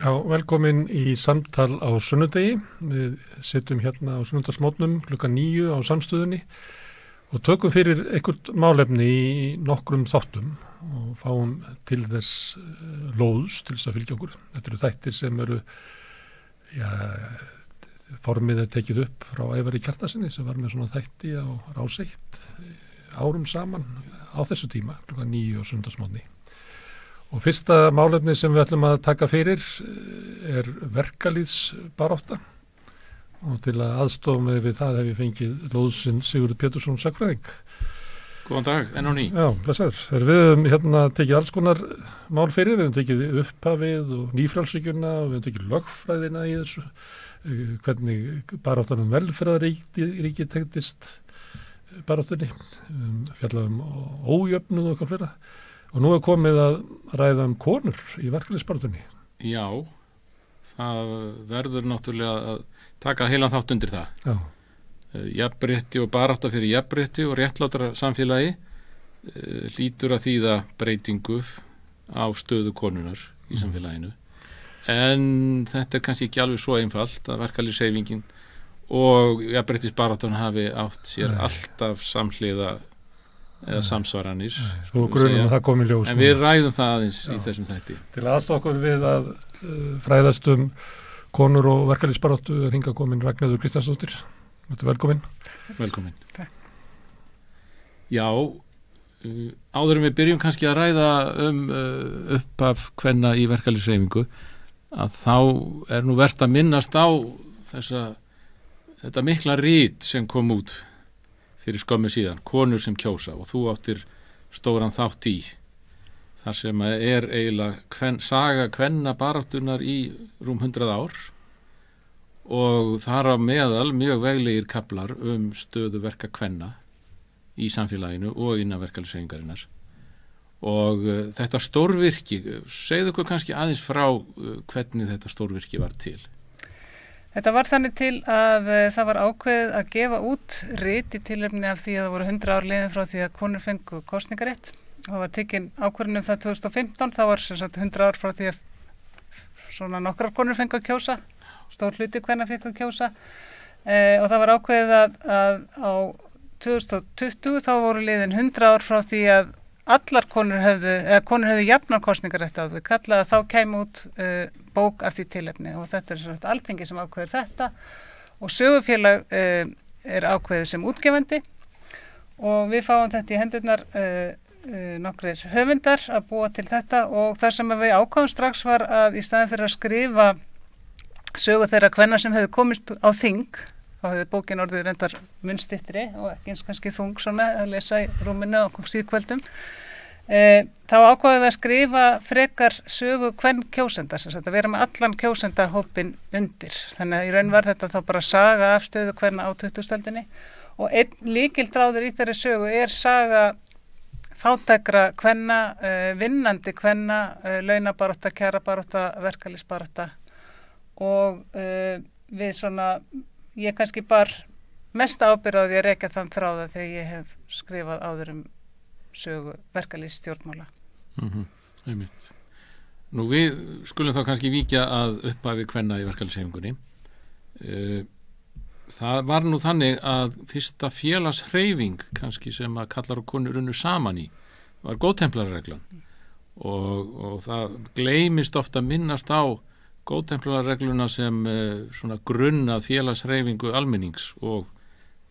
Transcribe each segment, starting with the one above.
Já, velkomin í samtal á sunnudegi. Við sittum hérna á sunnudagsmótnum klukkan 9 á Samstöðunni og tökum fyrir einhvert málefni í nokkrum þáttum og fáum til þess lóðs til þess að fylgja okkur. Þetta eru þættir sem eru, formið er tekið upp frá Ævari Kjartanssyni sem var með svona þætti á Rás 1 árum saman á þessu tíma, klukkan 9 á sunnudagsmótni. Og fyrsta málefni sem við ætlum að taka fyrir er verkalýðsbarátta og til að aðstofa mig við það hef ég fengið lóðsinn Sigurður Pétursson sagnfræðing. Góðan dag, enn á ný. Já, blessaður. Við höfum hérna tekið alls konar mál fyrir, við höfum tekið upphafið og nýfrjálshyggjuna og við höfum tekið lögfræðina í þessu, hvernig baráttan velferðarríki tengdist baráttunni, fjallaðum ójöfnuð og eitthvað fleira. Og nú er komið að ræða konur í verkalýðsbaráttunni. Já, það verður náttúrulega að taka heilan þátt undir það. Já. Jafnrétti og barátta fyrir jafnrétti og réttlátara samfélagi hlýtur að þýða breytingu á stöðu konunar í samfélaginu. En þetta er kannski ekki alveg svo einfalt að verkalýðshreyfingin og jafnréttisbaráttan hafi átt sér alltaf samhliða eða samsvaranir. Þú grunum að það komi ljós. En við ræðum það aðeins í þessum þætti. Til að aðstofa okkur við að fræðast konur og verkalýðsbaráttu er hingað komin Ragnheiður Kristjánsdóttir. Velkomin. Velkomin. Takk. Já, áður en við byrjum kannski að ræða upphaf kvenna í verkalýðshreyfingu að þá er nú vert að minnast á þetta mikla rit sem kom út fyrir skömmu síðan, konur sem kjósa og þú áttir stóran þátt í þar sem er eiginlega saga kvenna baráttunar í rúm 100 ár og þar á meðal mjög veglegir kaflar stöðu verka kvenna í samfélaginu og innan verkalýðshreyfingarinnar og þetta stórvirki, segðu okkur kannski aðeins frá hvernig þetta stórvirki var til. Þetta var þannig til að það var ákveðið að gefa út rit í tilefni af því að það voru 100 ár liðin frá því að konur fengu kosningarétt og það var tekin ákvörðun það 2015, þá var sem sagt 100 ár frá því að svona nokkrar konur fengu að kjósa, stór hluti kvenna fengu að kjósa og það var ákveðið að á 2020 þá voru liðin 100 ár frá því að allar konur hefðu jafnar kosningarétt á við kallaði að þá kæmi út bók af því tilefni og þetta er svona Alþingi sem ákveður þetta og sögufélag er ákveðið sem útgefandi og við fáum þetta í hendurnar nokkrir höfundar að búa til þetta og það sem við ákváðum strax var að í staðin fyrir að skrifa sögu þeirra kvenna sem hefðu komist á þing þá hefði bókin orðið reyndar munnstyttri og ekki eins kannski þung svona að lesa í rúminu og síðkvöldum. Þá ákváðum við að skrifa frekar sögu kvenkjósenda, sem sagt að vera með allan kjósendahópinn undir. Þannig að í raun var þetta þá bara saga af stöðu kvenna á 20. öldinni og einn lykilþráður í þeirri sögu er saga fátækra kvenna, vinnandi kvenna, launabarátta, kjarabarátta, verkalýðsbarátta og við svona ég kannski bar mest ábyrgð á því að rekja þann þráða þegar ég hef skrifað áður sögu verkalýðsstjórnmála. Einmitt. Nú við skulum þá kannski víkja að upphafi kvenna í verkalýðshreyfingunni. Það var nú þannig að fyrsta félagshreyfing kannski sem að kallar og konur unnu saman í var góðtemplarareglan og það gleymist ofta minnast á góðtemplararegluna sem svona grunn að félagshreyfingu almennings og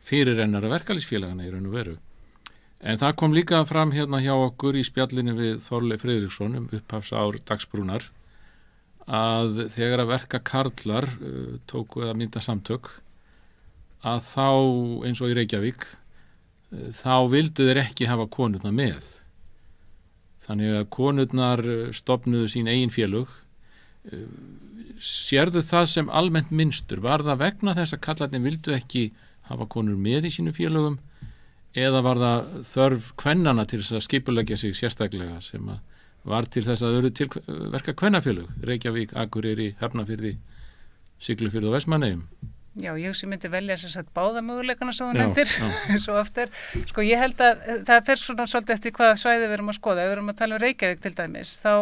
fyrirrennara verkalýðsfélagana í raun og veru. En það kom líka fram hérna hjá okkur í spjallinu við Þorleif Friðriksson upphafsár dagsbrúnar að þegar að verka karlar tóku eða mynda samtök að þá eins og í Reykjavík þá vildu þeir ekki hafa konurnar með. Þannig að konurnar stofnuðu sín eigin félög. Sérðu það sem almennt minnstur? Var það vegna þess að kallarnir vildu ekki hafa konur með í sínum félögum eða var það þörf kvennana til þess að skipuleggja sig sérstaklega sem var til þess að þau eru til verka kvennafélög, Reykjavík, Akureyri, Hafnarfirði, Siglufirði og Vestmannaeyjum? Já, ég sem myndi velja þess að báða möguleikana svo nefndir, svo aftur. Sko ég held að það fer svona svolítið eftir hvaða svæði við erum að skoða. Ef við erum að tala um Reykjavík til dæmis, þá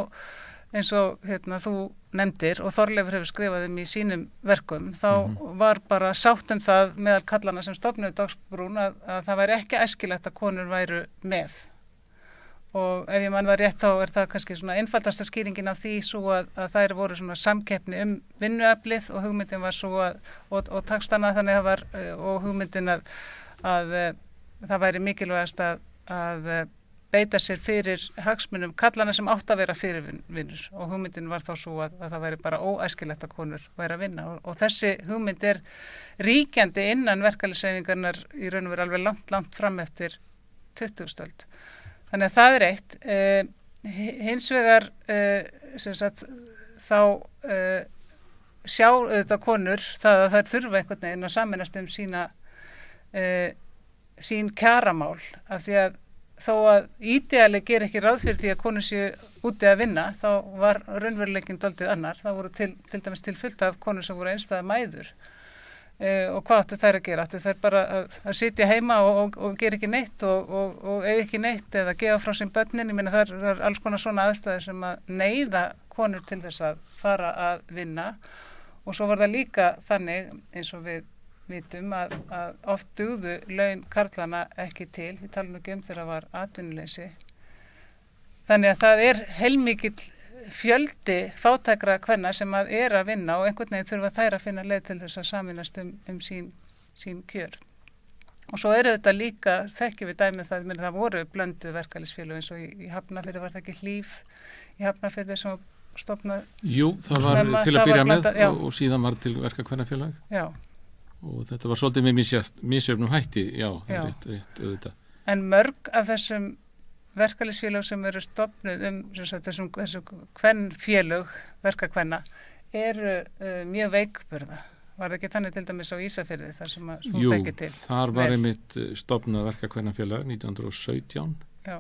eins og þú nefndir og Þorleifur hefur skrifað í sínum verkum, þá var bara sátt það meðal kallana sem stofnuðu Dagsbrún að það væri ekki æskilegt að konur væru með. Og ef ég man það rétt þá það kannski svona einfaldasta skýringin af því svo að þær voru svona samkeppni vinnuaflið og hugmyndin var svo og takstana þannig að var og hugmyndin að það væri mikilvægast að beita sér fyrir hagsmunum kallana sem átt að vera fyrirvinnur og hugmyndin var þá svo að það væri bara óæskilegt að konur væri að vinna og þessi hugmynd ríkjandi innan verkalýðshreyfingarinnar í raun og veru alveg langt fram eftir 20. öld. Þannig að það eitt. Hins vegar sem sagt, þá sjá auðvitað konur það að þær þurfa einhvern veginn að sameinast sín kjaramál af því að þó að ídeali ger ekki ráð fyrir því að konur séu úti að vinna, þá var raunveruleikinn dálítið annar. Það voru til dæmis til fullt af konur sem voru einstæðar mæður og hvað áttu þær að gera? Áttu þær bara að sitja heima og gera ekki neitt og eiga ekki neitt eða gefa frá sín börnin? Ég meina það alls konar svona aðstæður sem að neyða konur til þess að fara að vinna og svo var það líka þannig eins og við vitum að oft dugðu laun karlana ekki til, við talum ekki þegar var atvinnuleysi. Þannig að það heilmikill fjöldi fátækra kvenna sem að vinna og einhvern veginn þurfa þær að finna leið til þess að sameinast sín kjör. Og svo þetta líka, þekkjum við dæmið það voru blöndu verkalýðsfélög eins og í Hafnarfirði var það ekki Hlíf í Hafnarfirði sem stofnað. Jú, það var til að byrja með og síðan var til verkakvennafélag. Já. Og þetta var svolítið með misjöfnum hætti, rétt auðvitað. En mörg af þessum verkalýðsfélög sem eru stofnuð þessum kvennfélög, verkakvenna, mjög veikburða. Var það ekki þannig til dæmis á Ísafirði þar sem að þú þekkir til? Jú, þar var einmitt stofnað verkakvennafélag 1917. Já.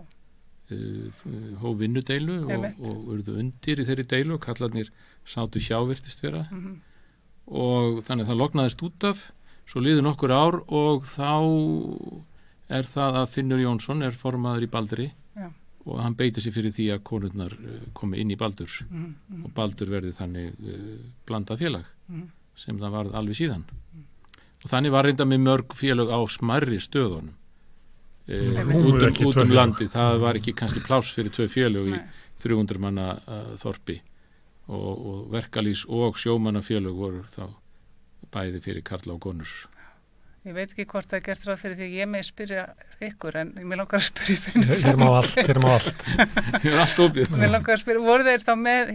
Hóf vinnudeilu og urðu undir í þeirri deilu og kallarnir sátu hjá virtist vera. Og þannig að það lognaðist út af, svo liðu nokkur ár og þá það að Finnur Jónsson formaður í Baldri og hann beitir sig fyrir því að konurnar komi inn í Baldur og Baldur verði þannig blandað félag sem það varð alveg síðan. Og þannig var reynda með mörg félag á smærri stöðunum út landi, það var ekki kannski pláss fyrir 2 félag í 300 manna þorpi. Og verkalýðs og sjómannafélög voru þá bæði fyrir karla og konur. Ég veit ekki hvort það gert ráð fyrir því að ég með spyrja ykkur en mér langar að spyrja Finnur. Hér má allt. Hér allt opið. Mér langar að spyrja, voru þeir þá með,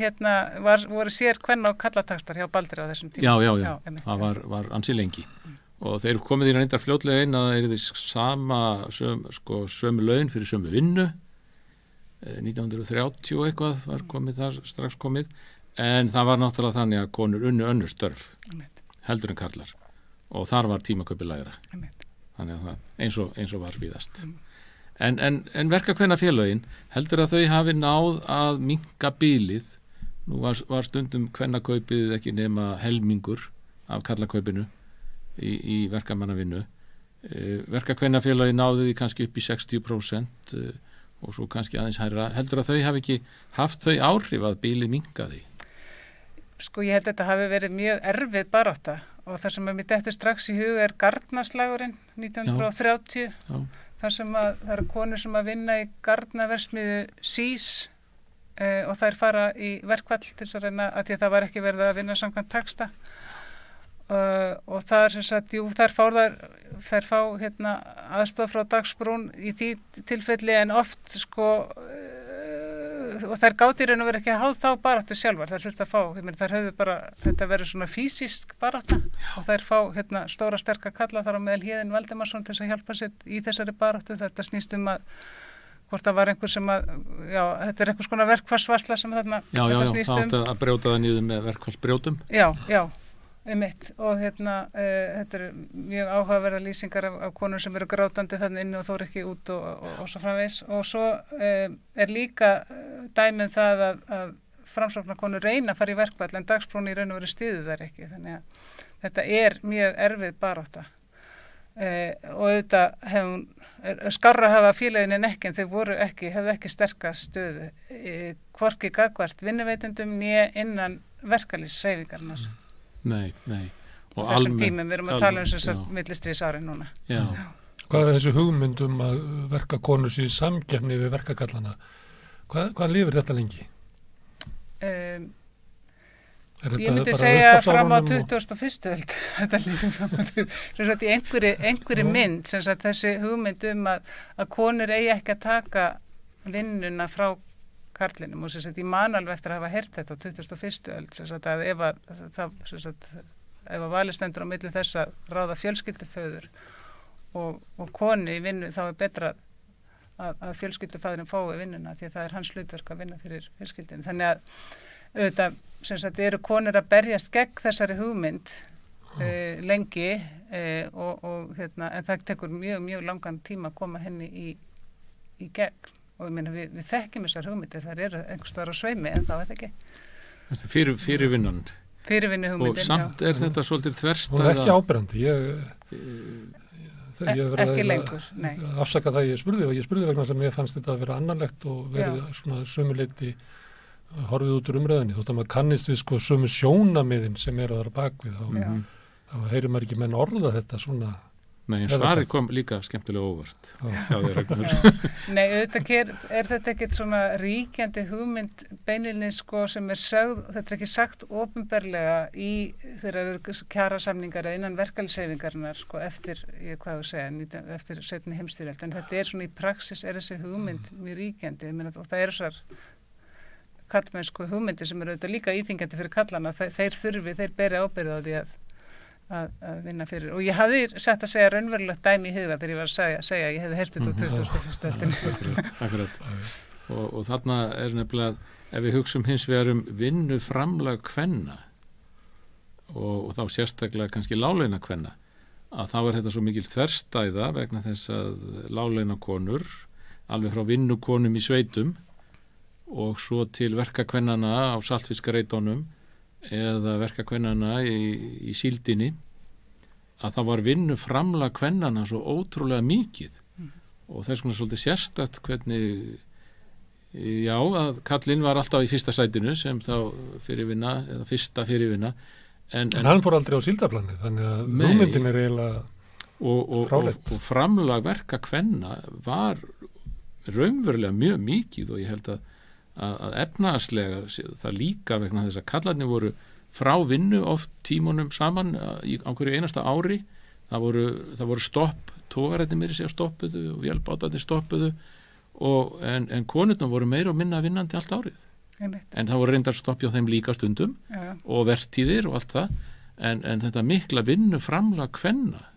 voru sér kvenna og kallatakstar hjá Baldri á þessum tíma? Já, það var ansi lengi. Og þeir komið í reyndar fljótlega inn að sömu laun fyrir sömu vinnu. 1930 og eitthvað var komið þar, strax komið. En það var náttúrulega þannig að konur unnu önnur störf heldur en karlar og þar var tímakaupi lægra. Þannig að það eins og var víðast. En verkakvennafélögin heldur að þau hafi náð að minnka bilið. Nú var stundum kvennakaupið ekki nema helmingur af karlakaupinu í verkamannavinnu. Verkakvennafélögin náðu því kannski upp í 60% og svo kannski aðeins hærra. Heldur að þau hafi ekki haft þau áhrif að bilið minnkaði? Sko ég held að þetta hafi verið mjög erfið barátta og það sem mér dettur strax í hug Garnaslagurinn 1930 þar sem það eru konur sem að vinna í garnaversmiðu Sís og þær fara í verkfall til þess að reyna að því að það var ekki verið að vinna samkvæmt taxta og það sem sagt, þær fá aðstoð frá Dagsbrún í því tilfelli en oft og þær gátu í raun og veru ekki að háð þá baráttu sjálfar, þær þurftu að fá, þær höfðu bara, þetta verið svona fysísk barátta og þær fá stóra sterka kalla þar á meðal Héðinn Valdimarsson til þess að hjálpa sér í þessari baráttu. Þetta snýst að hvort það var einhver sem þetta einhvers konar verkfallsvarsla sem þarna þetta snýst það átti að brjóta það niður með verkfallsbrjótum. Já, einmitt og þetta mjög áhugaverða lýsingar af konur sem eru grátandi þannig inni og þóru ekki út og svo framvegis og svo líka dæmið það að framsóknarkonur reyna að fara í verkfall en Dagsbrún í raun og veru styður þær ekki þannig að þetta mjög erfið barátta og þetta skárra hafa félögin en ekki en þau hefðu ekki sterka stöðu hvorki gagnvart vinnuveitendum né innan verkalýðshreyfingarinnar. Nei. Og Þessum tímum, við erum að tala þess að millistríðsárin núna. Já. Hvað þessi hugmyndum að verkakonur séu í samkeppni við verkakallana? Hvað lifir þetta lengi? Ég myndi segja fram á 21. öld. Þetta lifir fram á 20. Í einhverju mynd, sem sagt þessi hugmynd að konur eigi ekki að taka vinnuna frá karlinum, og sem sagt ég man alveg eftir að hafa heyrt þetta á 21. öld, sem sagt að ef að valið stendur á milli þess að ráða fjölskylduföður og konu í vinnu, þá betra að fjölskylduföðurinn fái vinnuna, því að það hans hlutverk að vinna fyrir fjölskyldinu. Þannig að auðvitað, sem sagt, eru konur að berjast gegn þessari hugmynd lengi en það tekur mjög langan tíma að koma henni í gegn, og ég meina við þekkjum þessar hugmyndir, þar eru einhvers staðar á sveimi, en þá þetta ekki. Fyrirvinnu hugmyndin. Og samt er þetta svolítið þverstæða. Hún er ekki áberandi. Ekki lengur, nei. Afsaka það ég spurði vegna sem ég fannst þetta að vera annarlegt og verið svona sömuleyti horfið út úr umræðinni. Þótt að maður kannist við sömu sjónamiðin sem eru þar bakvið, þá heyrir maður ekki menn orða þetta svona. Nei, svarið kom líka skemmtilega óvart. Hjá þér, Ragnar. Nei, auðvitað er þetta ekkert svona ríkjandi hugmynd beinilins sem er sögð, þetta er ekki sagt opinberlega þegar kjarasamningar eða innan verkalýðshreyfingarinnar eftir seinni heimsstyrjöld, en þetta er svona í praxis er þessi hugmynd mjög ríkjandi, og það er þessar kallmennsku hugmyndir sem eru auðvitað líka íþyngjandi fyrir kallana, þeir beri ábyrgð á því að vinna fyrir, og ég hafði sett að segja raunverulegt dæmi í huga þegar ég var að segja ég hefði heyrt þetta á 21. öldinni. Akkurat. Og þarna er nefnilega, ef við hugsum hins vegar vinnuframlag kvenna og þá sérstaklega kannski láglauna kvenna, að þá er þetta svo mikil þverstæða vegna þess að láglauna konur, alveg frá vinnukonum í sveitum og svo til verkakvennana á saltfiskareitunum eða verkakvennana í síldinni, að það var vinnuframlag kvennana svo ótrúlega mikið og þess konar svolítið sérstakt hvernig að kallinn var alltaf í fyrsta sætinu sem þá fyrirvinna eða fyrsta fyrirvinna en hann fór aldrei á síldaplanið, þannig að hugmyndin er eiginlega frálegt. Og framlag verkakvenna var raunverulega mjög mikið, og ég held að efnahagslega það líka vegna þess að kallarnir voru frá vinnu oft tímunum saman á hverju einasta ári. Það voru stopp, togarættir meiri sér stoppuðu og vélbátarnir stoppuðu en konurnar voru meira og minna vinnandi allt árið. En það voru reyndar stoppi á þeim líka stundum og vertíðir og allt það, en þetta mikla vinnuframlag kvenna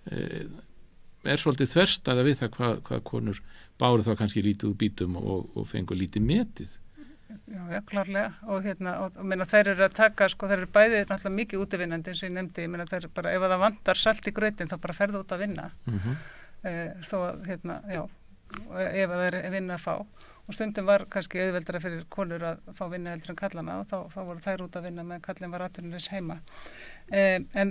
er svolítið þverstæða við það hvað konur báru þá kannski lítið úr bítum og fengu lítið metið. Já, klárlega, og þær eru að taka, þær eru bæði náttúrulega mikið útivinnandi eins og ég nefndi, þær eru bara, ef það vantar salt í grautin þá bara ferðu út að vinna, þó að, ef það er vinna að fá, og stundum var kannski auðveldara fyrir konur að fá vinna heldur en kallana, og þá voru þær út að vinna með kallin var atvinnulegs heima. En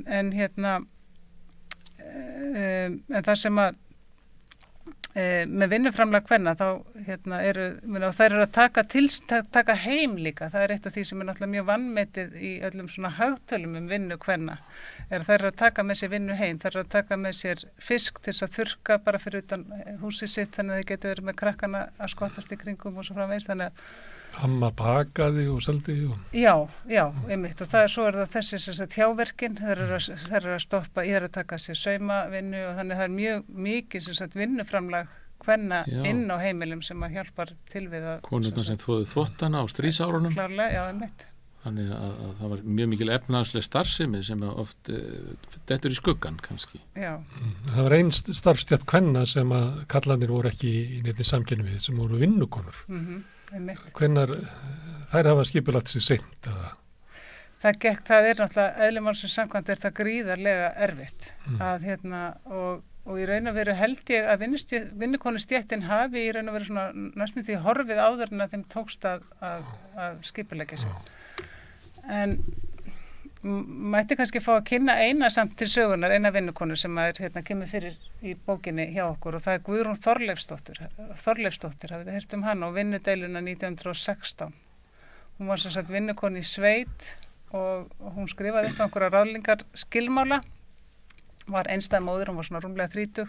það sem að með vinnuframlag kvenna þá þær eru að taka heim líka, það er eitt af því sem er náttúrulega mjög vanmetið í öllum svona hagtölum vinnu kvenna, þær eru að taka með sér vinnu heim, þær eru að taka með sér fisk til þess að þurrka bara fyrir utan húsið sitt, þannig að þið getur verið með krakkana að skottast í kringum og svo framvegis, þannig að amma bakaði og seldi Já, einmitt, og svo er það þessi þjáverkin, þær eru að stoppa, ég er að taka sér saumavinnu, og þannig það er mjög mikið vinnuframlag kvenna inn á heimilum sem að hjálpar til við að konurnar sem þvoðu þvottana á stríðsárunum. Klárlega, já, einmitt. Þannig að það var mjög mikil efnahagsleg starfsemi sem oft dettur í skuggan kannski. Já. Það var einn starfstjætt kvenna sem að kallarnir voru ekki í neinni samkenni við, sem voru vinnukonur. Hvenær þær hafa skipulagt sér seint? Það er náttúrulega eðli málsins samkvæmt er það gríðarlega erfitt að og í raun og veru held ég að vinnukonustéttin hafi í raun og veru svona næstum því horfið áður en að þeim tókst að skipuleggja sig. En mætti kannski fá að kynna eina samt til sögunar, eina vinnukonu sem kemur fyrir í bókinni hjá okkur, og það er Guðrún Þorleifsdóttir, hafið þið heyrt hana og vinnudeiluna 1916. Hún var sem sagt vinnukona í sveit og hún skrifaði upp einhverja ráðlingar skilmála, var einstæð móðir, hún var svona rúmlega 30,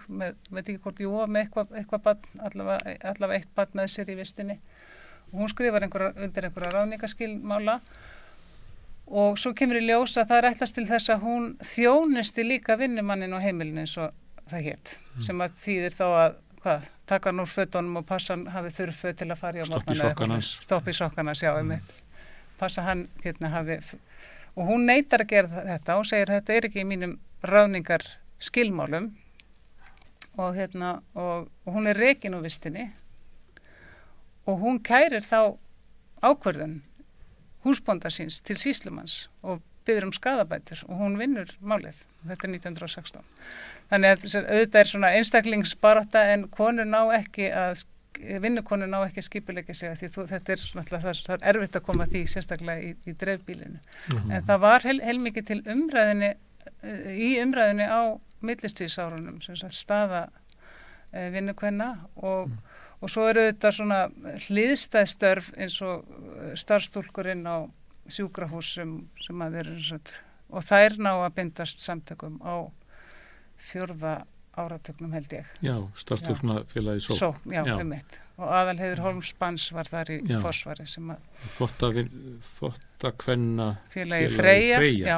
veit ekki hvort jú með eitthvað barn, allavega eitt barn með sér í vistinni. Og hún skrifar undir einhverja ráðningaskilmála og svo kemur í ljós að það er ætlast til þess að hún þjónusti líka vinnumannin á heimilinu eins og það hét, sem að þýðir þá að taka hann úr fötunum og passa hann hafi þurrföt til að fara í á morgnana. Stopp í sokkanans, já, passa hann hafi, og hún neitar að gera þetta og segir þetta er ekki í mínum ráðningar skilmálum og hún er rekin úr vistinni og hún kærir þá ákvörðun húsbónda síns til sýslumanns og biður skaðabætur og hún vinnur málið. Þetta er 1916. Þannig að auðvitað er svona einstaklingsbarátta en vinnukonur ná ekki að skipuleggja sig því þetta er svona, það er erfitt að koma því sérstaklega í dreifbílinu. En það var heilmikið til umræðinni á millistríðsárunum, sem sagt staða vinnukvenna og svo eru þetta svona hliðstæðstörf eins og starfstúlkurinn á sjúkrahúsum sem að eru og þær ná að bindast samtökum á 4. áratugnum held ég. Já, starfstúlknafélagið Sókn. Já, og Aðalheiður Hólmsbans var þar í forsvari sem að Þvottakvenna félagið Freyja. Já,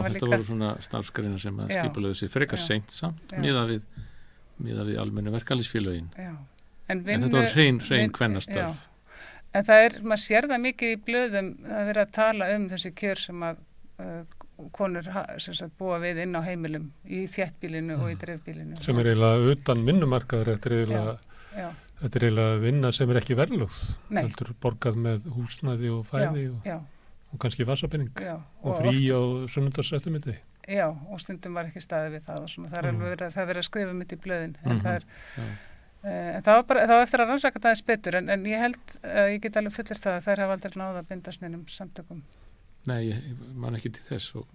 þetta voru svona starfsgreinar sem að skipulöðu sig frekar seint samt miðað við almennu verkalýðsfélögin. Já. En þetta var hrein kvennastörf. En það er, maður sér það mikið í blöðum að vera að tala þessi kjör sem að konur sem sagt, búa við inn á heimilum í þéttbílinu og í dreifbílinu. Sem er eiginlega utan vinnumarkaður, þetta er eiginlega vinna sem er ekki verðlögð. Heldur borgað með húsnæði og fæði og kannski vasapenning og frí á sunnudagseftirmiddag. Já, og stundum var ekki staðið við það og svona, það er alveg verið að skrifa mitt í blöðin. En það er en það var eftir að rannsaka það betur en ég held að ég get alveg fullir það að þær hafa aldrei náða að bindast neinum samtökum. Nei, ég man ekki til þess og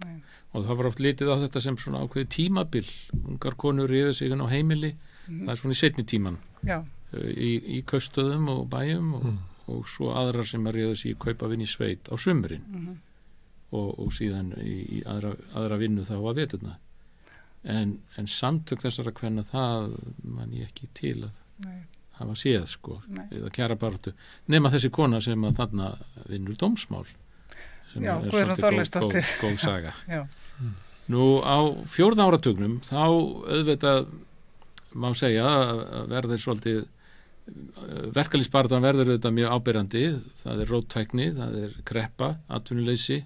það var oft litið á þetta sem svona ákveði tímabil, ungar konur riðu sig inn á heimili, það er svona í seinni tíman í kaupstöðum og bæjum og svo aðrar sem að riðu sig í kaupavinn í sveit á sumrin og síðan í aðra vinnu þá að veturna. En samtök þessara kvenna það man ég ekki til að hafa séð eða kjara baráttu nema þessi kona sem að þarna vinnur dómsmál sem er svolítið góð saga. Nú á 4. áratugnum þá auðvitað má segja að verður svolítið verkalýðsbaráttan verður auðvitað mjög áberandi, það er róttækni, það er kreppa, atvinnuleysi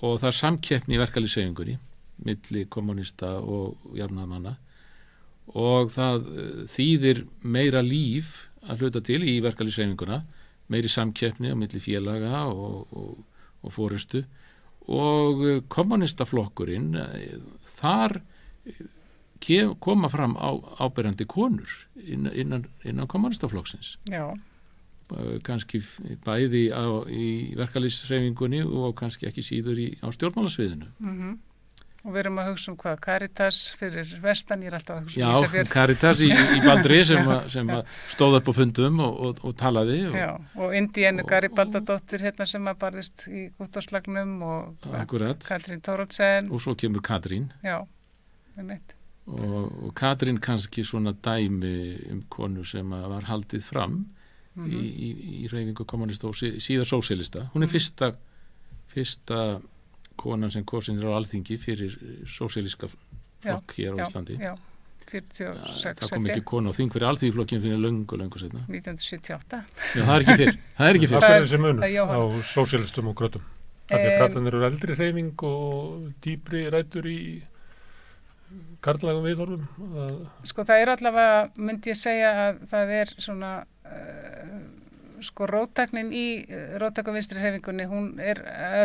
og það er samkeppni í verkalýðshreyfingunni milli kommunista og jafnaðarmanna og það þýðir meira líf að hluta til í verkalýðshreyfinguna, meiri samkeppni á milli félaga og forystu og kommunistaflokkurinn þar koma fram áberandi konur innan kommunistaflokksins. Já. Kannski bæði í verkalýðshreyfingunni og kannski ekki síður á stjórnmálasviðinu. Og við erum að hugsa hvað, Caritas fyrir vestan, ég er alltaf að hugsa Ísafjörð. Já, Caritas í Baldri sem stóð upp á fundum og talaði. Já, og Indienu Garibaldadóttir sem að barðist í Gúttóslagnum og Katrín Thoroddsen. Og svo kemur Katrín. Já, mitt. Og Katrín kannski svona dæmi konu sem var haldið fram í hreyfingu kommunista og síðar sósíalista. Hún er fyrsta konan sem kosin á Alþingi fyrir sósíalíska flokk hér á Íslandi. Já, 46. Það kom ekki kona á þing fyrir Alþýðuflokkinn fyrir löngu setna. 1978. Já, það er ekki fyrr. Það er þessi munur á sósíalistum og krötum. Þannig að kratarnir eru eldri hreyfing og dýpri rætur í karllægum viðhorfum. Sko það er allavega, myndi ég segja að það er svona róttæknin í róttæku vinstri hreyfingunni, hún er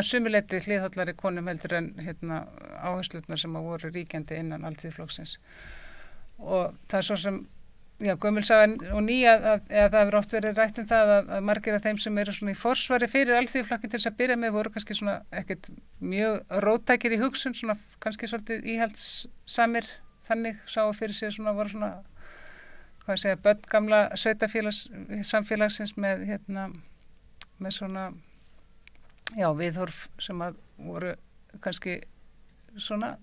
sumuleyti hliðhollari konum heldur en áherslurnar sem að voru ríkjandi innan Alþýðuflokksins. Og það er svo sem gömulsagan og nýja að það hefur oft verið rætt það að margir af þeim sem eru svona í forsvari fyrir Alþýðuflokkin til þess að byrja með voru kannski svona ekkert mjög róttækir í hugsun, svona kannski svolítið íhaldssamir þannig sáu fyrir sig svona voru svona börn gamla sveitafélagssamfélagsins með svona viðhorf sem að voru kannski svona,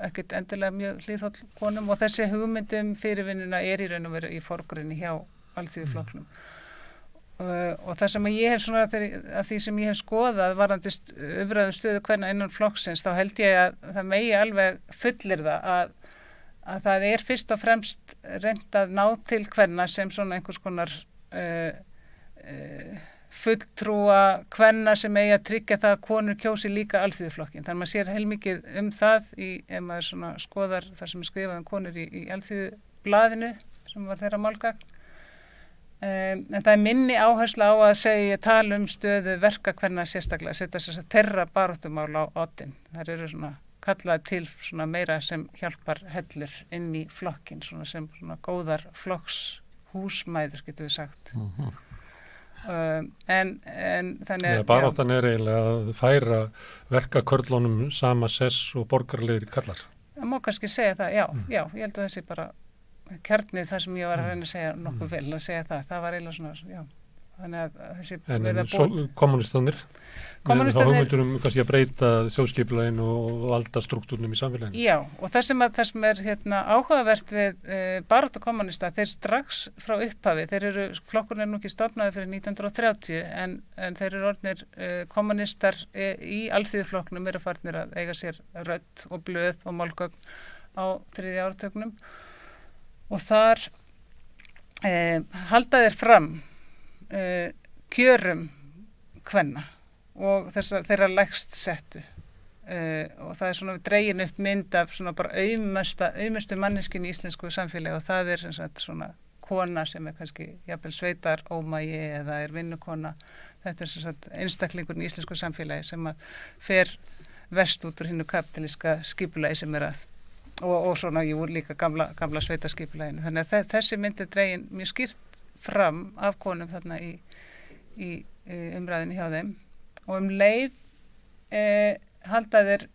ekkert endilega mjög hlýðhóll konum og þessi hugmyndum fyrirvinnuna í raun og veru í forgrunni hjá Alþýðuflokknum. Og það sem ég hef svona, af því sem ég hef skoðað varðandi umræðum stöðu kvenna innan flokksins, þá held ég að það megi alveg fullyrða að það fyrst og fremst reynt að ná til kvenna sem svona einhvers konar fulltrúa kvenna sem eigi að tryggja það að konur kjósi líka Alþýðuflokkin. Þannig að maður sér heilmikið það ef maður svona skoðar það sem skrifað konur í Alþýðublaðinu sem var þeirra málgagn. En það minni áhersla á að tala stöðu verkakvenna sérstaklega, setja þess að þeirra baráttumál á oddinn. Það eru svona kallað til svona meira sem hjálpar hellur inn í flokkin, svona sem svona góðar flokkshúsmæður, getur við sagt. En þannig að baráttan eiginlega að færa verkakörlunum sama sess og borgarlegir kallar. Það má kannski segja það, já, ég held að þessi bara kjarnið það sem ég var að reyna að segja nokkuð vel að segja það var eiginlega svona, já. Þannig að þessi kommunistanir þá hugmyndur kannski að breyta þjóðskipulaginu og valda struktúrnum í samfélaginu. Já, og það sem er áhugavert við baráttu kommunista, þeir strax frá upphafi, flokkurinn nú ekki stofnaði fyrir 1930 en þeir eru orðnir kommunistar í Alþýðuflokknum eru farnir að eiga sér rödd og blöð og málgögn á 3. áratugnum og þar halda þeir fram kjörum kvenna og þeirra lægst settu og það svona dregin upp mynd af svona bara aumestu manneskinu í íslensku samfélagi og það sem sagt svona kona sem kannski jafnvel sveitar ómagi eða vinnukona. Þetta sem sagt einstaklingurinn í íslensku samfélagi sem að fer verst út úr hinnu kapitalíska skipulagi sem að og svona líka gamla sveitaskipulaginu. Þannig að þessi mynd dregin mjög skýrt fram af konum þarna í umræðinu hjá þeim og leið halda þeir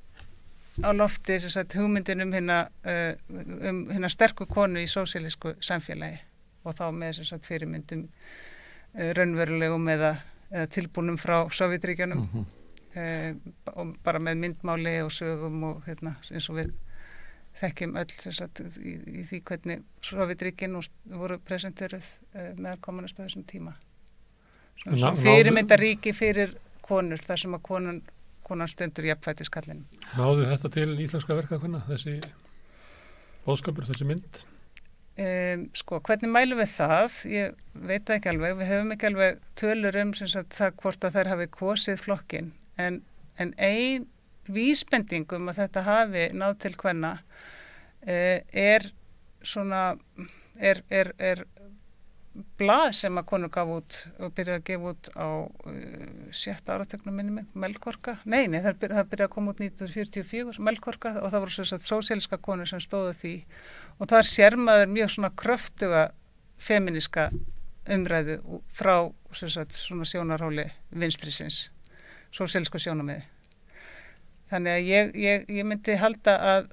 á lofti hugmyndin hinna sterku konu í sósíalísku samfélagi og þá með fyrirmyndum raunverulegum eða tilbúnum frá Sovétríkjunum og bara með myndmáli og sögum og eins og við þekkjum öll í því hvernig Sovétríkin voru presenteruð með kommunista þessum tíma. Svona fyrirmyndaríki fyrir konur, þar sem að konan stendur jafnfætis kallinu. Náðu þetta til íslenska verkakvenna, þessi boðskapur, þessi mynd? Hvernig mælum við það? Ég veit það ekki alveg. Við höfum ekki alveg tölur það hvort að þær hafi kosið flokkinn, en ein vísbending að þetta hafi náð til kvenna er blað sem að konur gaf út og byrjaði að gefa út á 7. áratugnum minni mig, Melkorka. Nei, það byrjaði að koma út 1944, Melkorka og það voru sósíalíska konur sem stóðu því og þar sér maður mjög svona kröftuga femíníska umræðu frá svona sjónarhóli vinstrisins, sósíalísku sjónarmiði. Þannig að ég myndi halda að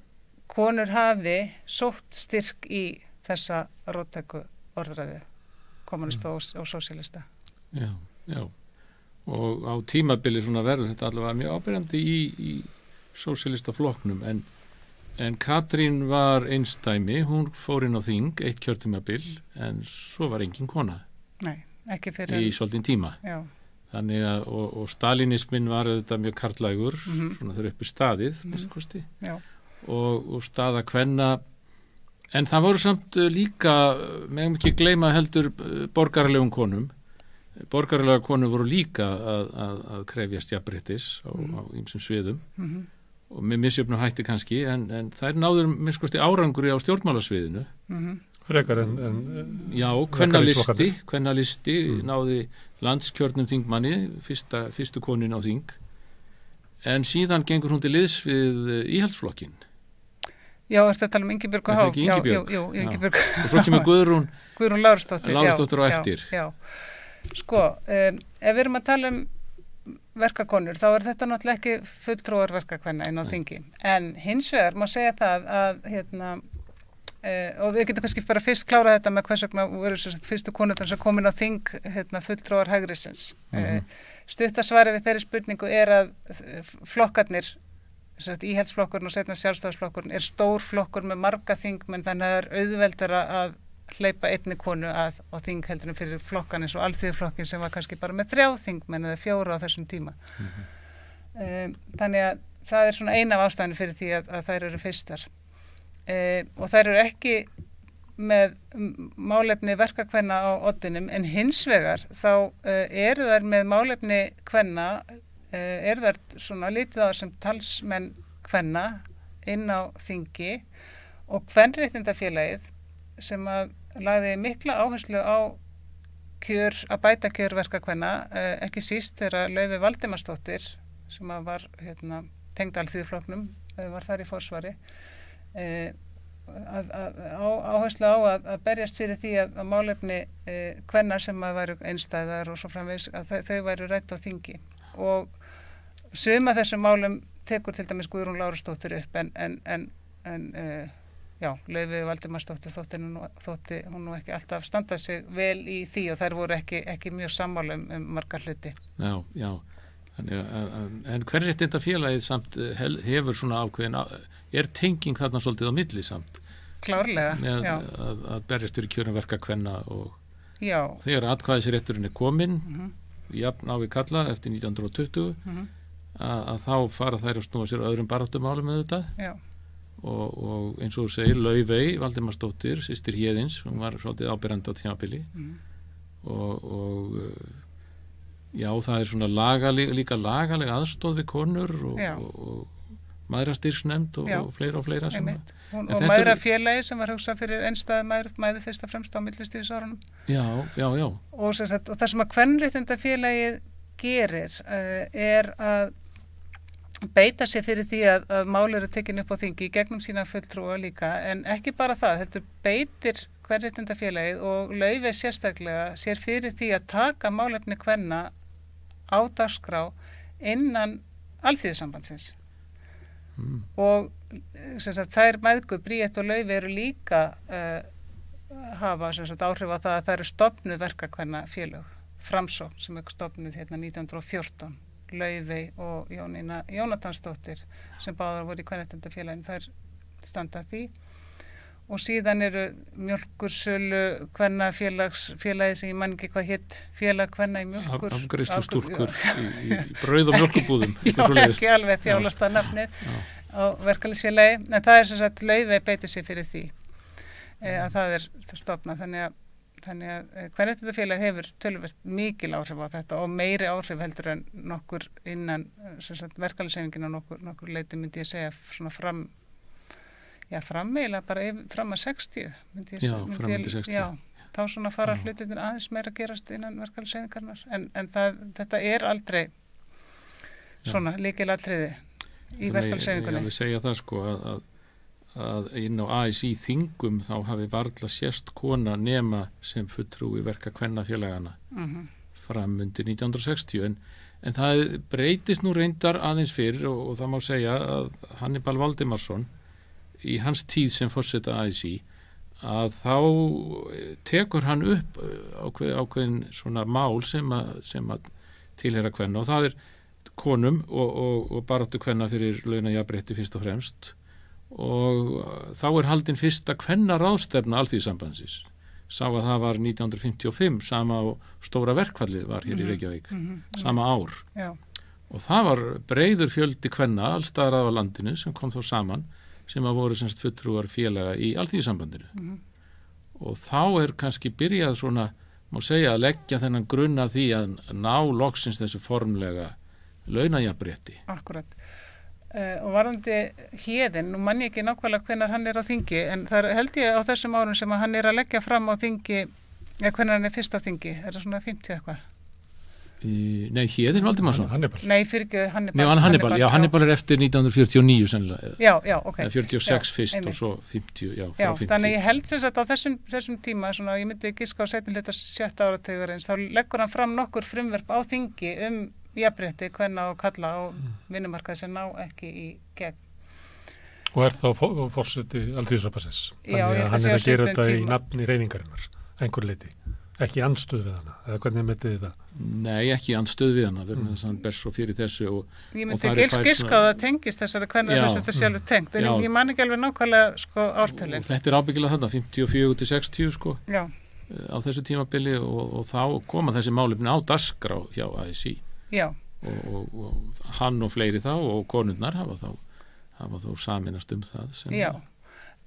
konur hafi sótt styrk í þessa róttæku orðræðu kommunista og sósíalista. Já. Og á tímabili svona verður þetta allavega mjög ábyrjandi í sósíalista flokknum en Katrín var einstæmi, hún fór inn á þing eitt kjörtímabil en svo var engin kona. Nei, ekki fyrir í svolítinn tíma. Já. Þannig að, og stalinismin var þetta mjög karlægur, svona þau uppi staðið, minnstakosti, og staða kvenna, en það voru samt líka, megum ekki gleyma heldur borgaralegum konum. Borgaralega konur voru líka að krefjast jafnréttis á ýmsum sviðum, og með misjöfnu hætti kannski, en þær náður minnstakosti árangri á stjórnmálasviðinu. Frekar en já, kvennalisti náði landskjörnum þingmanni, fyrstu konin á þing, en síðan gengur hún til liðs við Íhaldsflokkinn. Já, ertu að tala Ingibjörg og Há? Jú, Ingibjörg. Og svo kemur Guðrún Lárusdóttir á eftir. Já. Ef við erum að tala verkakonur, þá þetta náttúrulega ekki fulltrúar verkakvenna inn á þingi, en hins vegar má segja það að og við getum kannski bara fyrst klárað þetta með hvers vegna voru fyrstu konurnar sem komin á þing fulltrúar hægrisins. stuttasvari við þeirri spurningu að flokkarnir, íhaldsflokkurinn og seinna sjálfstæðisflokkurinn stór flokkur með marga þingmenn, þannig að það auðveldara að hleypa einni konu á þing heldurinn fyrir flokkan eins og alþýðuflokkin sem var kannski bara með 3 þingmenn eða 4 á þessum tíma. Þannig að það svona eina af ástæðunum fyrir því að þær eru fyrstar. Og þær eru ekki með málefni verkakvenna á oddinum, en hins vegar þá eru þær með málefni kvenna, eru þær svona litið á sem talsmenn kvenna inn á þingi, og Kvenréttindafélagið sem að lagði mikla áherslu á að bæta kjör verkakvenna, ekki síst þegar Laufey Valdimarsdóttir sem að var tengd alþýðuflokknum, var þar í forsvari, áherslu á að berjast fyrir því að málefni kvenna sem að væru einstæðar og svo framvegis, að þau væru rædd á þingi. Og suma þessum málum tekur til dæmis Guðrún Lárusdóttir upp, en Laufey Valdimarsdóttir þótti hún nú ekki alltaf standa sig vel í því, og þær voru ekki mjög sammála margar hluti. Já. En Kvenréttindafélagið samt hefur svona ákveðin, tenging þarna svolítið á milli samt? Klárlega, með að berjast fyrir kjörum verkakvenna, og þegar atkvæðisrétturinn kominn, jafn á við kalla eftir 1920, að þá fara þær að snúa sér öðrum baráttumálum með þetta. Já. Og eins og þú segir, Laufey Valdimarsdóttir, systir Héðins, hún var svolítið áberandi á tímabili, og það svona líka lagaleg aðstoð við konur og mæðrastýrsnefnd og fleira sem og mæðrafélagi sem var hugsað fyrir einstæða mæður fyrst og fremst á millistýrisárunum. Já. Og það sem að Kvenréttindafélagið gerir að beita sér fyrir því að mál eru tekin upp á þingi í gegnum sína fulltrúa líka, en ekki bara það, heldur beitir Kvenréttindafélagið og Laufey sérstaklega sér fyrir því að taka málefni kvenna á dagskrá innan Alþýðusambandsins. Og þær mæðgur, Bríett og Laufey, eru líka hafa áhrif á það að það eru stofnuð verkakvennafélög, Framsókn sem stofnuð 1914, Laufey og Jónína Jónatansdóttir sem báðar voru í Kvenréttindafélaginu, þær standa því. Og síðan eru Mjólkursölu kvennafélagi sem ég man ekki hvað hitt, félag kvenna í mjólkur, afgreiðslu stúlkur í brauð og mjólkurbúðum. Ekki alveg þjálasta nafnið á verkalýðsfélagi, en það sem sagt Laufey beitir sér fyrir því að það stofnað, þannig að Kvenréttindafélagið hefur töluvert mikil áhrif á þetta, og meiri áhrif heldur en nokkur innan verkalýðshreyfingin, og nokkur leyti myndi ég segja svona fram eiginlega bara fram að 60 myndi ég segja. Fram að 60. Já, þá svona fara hlutinir aðeins meira að gerast innan verkalýðshreyfingarinnar, en þetta aldrei svona lykilatriði í verkalýðshreyfingunni. Ég vil segja það sko að inn á ASÍ þingum þá hafi varla sést kona nema sem fulltrúi verkakvennafélagana fram undir 1960, en það breytist nú reyndar aðeins fyrr, og það má segja að Hannibal Valdimarsson í hans tíð sem forseta ASÍ, að þá tekur hann upp ákveðin svona mál sem að tilheyra kvenna, og það konum og baráttu kvenna fyrir launajafnrétti fyrst og fremst. Og þá haldin fyrsta kvennaráðstefna Alþýðusambandsins, sá að það var 1955, sama á stóra verkfallið var hér í Reykjavík, sama ár. Já. Og það var breiður fjöldi kvenna allstaðar á landinu sem kom þá saman, sem að voru semst fulltrúar félaga í Alþýðusambandinu. Og þá kannski byrjað svona, má segja, að leggja þennan grunn að því að ná loksins þessu formlega launajafnrétti. Akkurat. Og varðandi Héðinn, nú man ég ekki nákvæmlega hvenær hann á þingi, en það held ég á þessum árum sem að hann að leggja fram á þingi, eða hvenær hann fyrst á þingi, það svona 50 eitthvað? Nei, Héðinn Valdimarsson. Hannibal. Nei, fyrir ekki Hannibal. Nei, Hannibal, já, Hannibal eftir 1949 sennilega. Já, ok. 46 fyrst einmitt. Og svo 50, frá 50. Þannig ég held þess að á þessum tíma, svona, ég myndi giska á seinni hluta 7. áratugarins, þá leggur hann fram nokkur frumvörp á þingi jafnrétti kvenna og kalla á vinnumarkað sem ná ekki í gegn. Og þá forseti Alþýðusambandsins. Þannig að hann að gera þetta í nafni hreyfingarinnar, einhver leyti, ekki andstöð við hana, eða hvernig metið þið það? Nei, ekki andstöð við hana, verðum þess að hann ber svo fyrir þessu Ég myndi giska á það tengist þessari hvernig þetta sjálfur tengt, en ég man ekki alveg nákvæmlega sko ártölin. Og þetta ábyggilega þarna, 54-60 sko, Já. Á þessu tímabili og þá koma þessi málefni á dagskrá hjá ASÍ. Já. Og hann og fleiri þá og konurnar hafa þá saminast það. Já,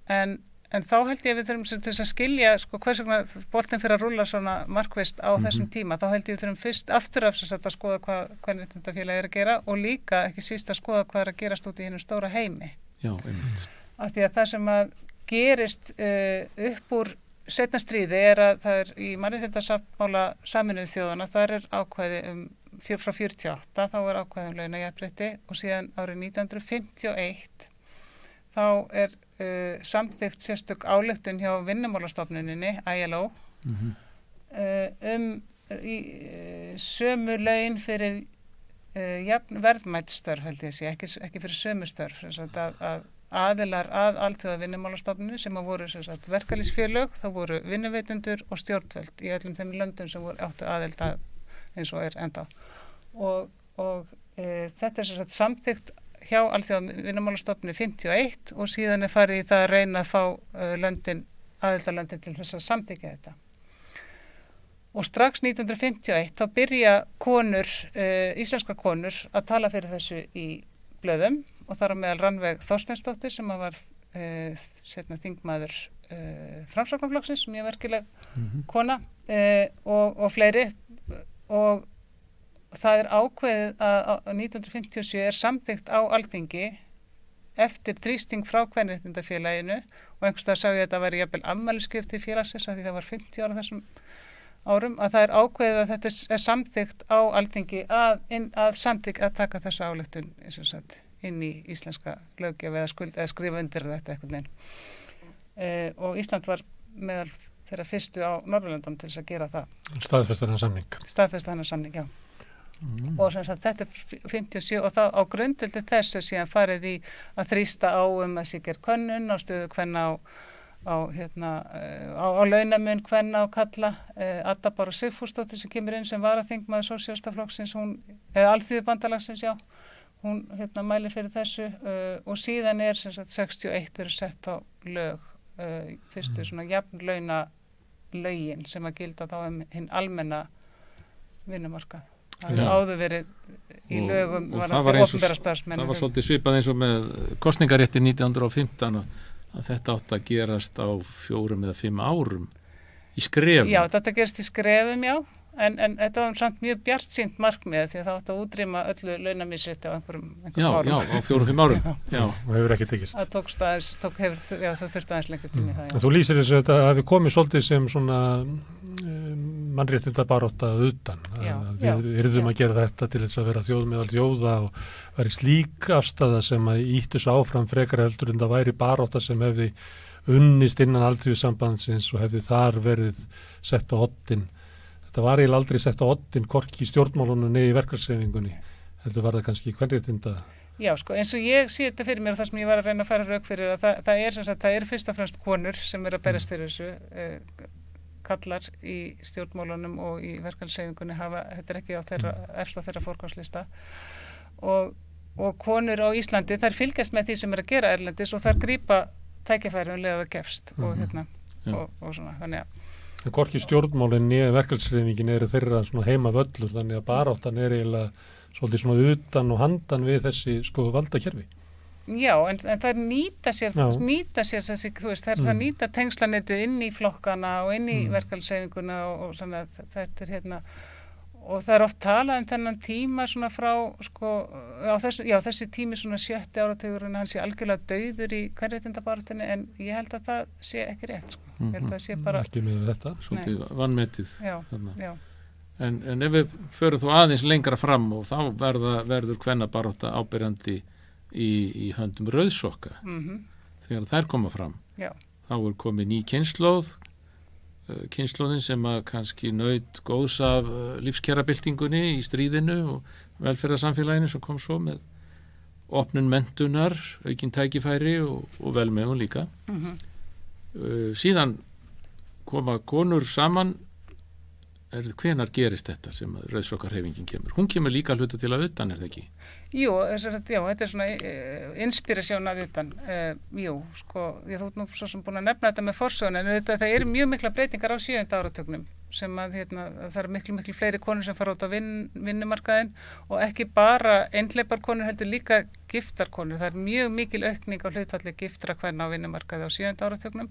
en þá held ég að við þurfum til þess að skilja sko, hvers vegna boltinn fyrir að rúlla svona markvisst á þessum tíma, þá held ég við þurfum fyrst aftur að skoða hvað kvenréttindafélagið er að gera og líka ekki síst að skoða hvað er að gerast út í hinum stóra heimi. Já, einmitt. Af því að það sem að gerist upp úr seinna stríði er að það er í mannréttindasáttmála Sameinuðu þjóðanna, þar er ákvæði frá 48, þá er ákvæði launajafnrétti og síðan árið 1951 þá er samþykkt sérstök ályktun hjá Vinnumálastofnuninni, ILO, sömu laun fyrir jafn verðmætt störf, held ég sé, ekki fyrir sömu störf, að aðilar að alþjóða Vinnumálastofnuninni sem voru verkalýðsfélög, þá voru vinnuveitendur og stjórnvöld í öllum þeim löndum sem áttu aðild að eins og er enda. Og þetta er samþykkt hjá alþjóða Vinnumálastofnuninni 51 og síðan er farið í það að reyna að fá aðildarlöndin til þess að samþykkja þetta. Og strax 1951 þá byrja íslenskar konur að tala fyrir þessu í blöðum og þar á meðal Rannveig Þorsteinsdóttir sem var seinna þingmaður Framsóknarflokksins, mjög merkileg kona og fleiri og það er ákveðið að 1957 er samþykkt á Alþingi eftir þrýsting frá kvenréttindafélaginu og einhvers staðar sá ég að þetta væri jafnvel afmælisgjöf til félagsins að því það var 50 ára þessum árum að það er ákveðið að þetta er samþykkt á Alþingi að taka þessa ályktun inn í íslenska löggjöf eða skrifa undir þetta einhvern veginn og Ísland var meðal þeirra fyrstu á Norðurlöndum til þess að gera það. Staðfesta hennar samning, já. Og þetta er 57 og þá á grundveldi þess er síðan farið í að þrýsta á að sé gerð könnun á stöðu kvenna á launamun kvenna og kalla Adda Bára Sigfúsdóttir sem kemur inn sem varaþingmaður Sósíalistaflokksins eða Alþýðubandalagsins, já, hún mælir fyrir þessu og síðan er 61 eru sett á lög fyrstu svona jafnlauna lögin sem að gilda þá hinn almenna vinnumarkað. Það hefur áður verið í lögum og það var svolítið svipað eins og með kosningarétti 1915 að þetta átt að gerast á 4 eða 5 árum í skrefum. Já, þetta gerist í skrefum, já, en þetta var samt mjög bjartsýnt markmið því að það átt að útrýma öllu launamisrétti á einhverjum árum. Já, á 4-5 árum. Já, og hefur ekki tekist. Það það þurfti aðeins lengur tími það, já. Þú lýsir þessu að þetta hafi komið svolítið sem svona mannréttindabarátta utan við yrðum að gera þetta til þess að vera þjóð meðal þjóða og væri slík afstaða sem að ýtti svo áfram frekar heldur en það væri barátta sem hefði unnist innan Alþýðusambandsins og hefði þar verið sett á oddinn. Þetta var eiginlega aldrei sett á oddinn hvorki í stjórnmálunum nei í verkalýðshreyfingunni, heldur var það kannski í kvenréttinda. Já, sko, eins og ég sé þetta fyrir mér og það sem ég var að reyna að fara rauk fyrir að það er fyrst og fremst konur sem eru að berast fyrir þessu kallar í stjórnmálunum og í verkalýðshreyfingunni þetta er ekki efst á þeirra forgangslista og konur á Íslandi þær fylgjast með því sem er að gera erlendis og þær grípa tækifærið leið að gefst og og svona, þannig að hvorki stjórnmálin eða verkalýðshreyfingin eru þeirra svona heima völlur þannig að baráttan er eiginlega svolítið svona utan og handan við þessi valdakerfi. Já, en þær nýta sér þessi, þú veist, þær nýta tengslanetið inn í flokkana og inn í verkalýðshreyfinguna og svona þetta er og það er oft talað þennan tíma svona frá þessi tími svona 7. áratugurinn hann sé algjörlega dauður í kvenréttindabaráttunni en ég held að það sé ekki rétt ég held að það sé bara ekki með þetta, svolítið vanmetið. Já. En ef við förum þú aðeins lengra fram og þá verður kvennabarátta ábyrjandi í höndum rauðsokka þegar þær koma fram. Já. Þá er komið ný kynslóðin sem að kannski naut góðs af lífskjarabyltingunni í stríðinu og velferðarsamfélaginu sem kom svo með opnun menntunar, aukin tækifæri og velmegun líka. Síðan koma konur saman hvenær gerist þetta sem að rauðsokkarhreyfingin kemur? Hún kemur líka hluta til að utan, það ekki? Jú, þetta svona inspirasjón að utan. Jú, sko, ég þótt nú svo sem búin að nefna þetta með forsögun, en það eru mjög mikla breytingar á 7. áratugnum sem að það eru miklu fleiri konur sem fara út á vinnumarkaðinn og ekki bara einhleypar konur heldur líka giftar konur. Það er mjög mikil aukning á hlutfalli giftra kvenna á vinnumarkaði á 7. áratugnum.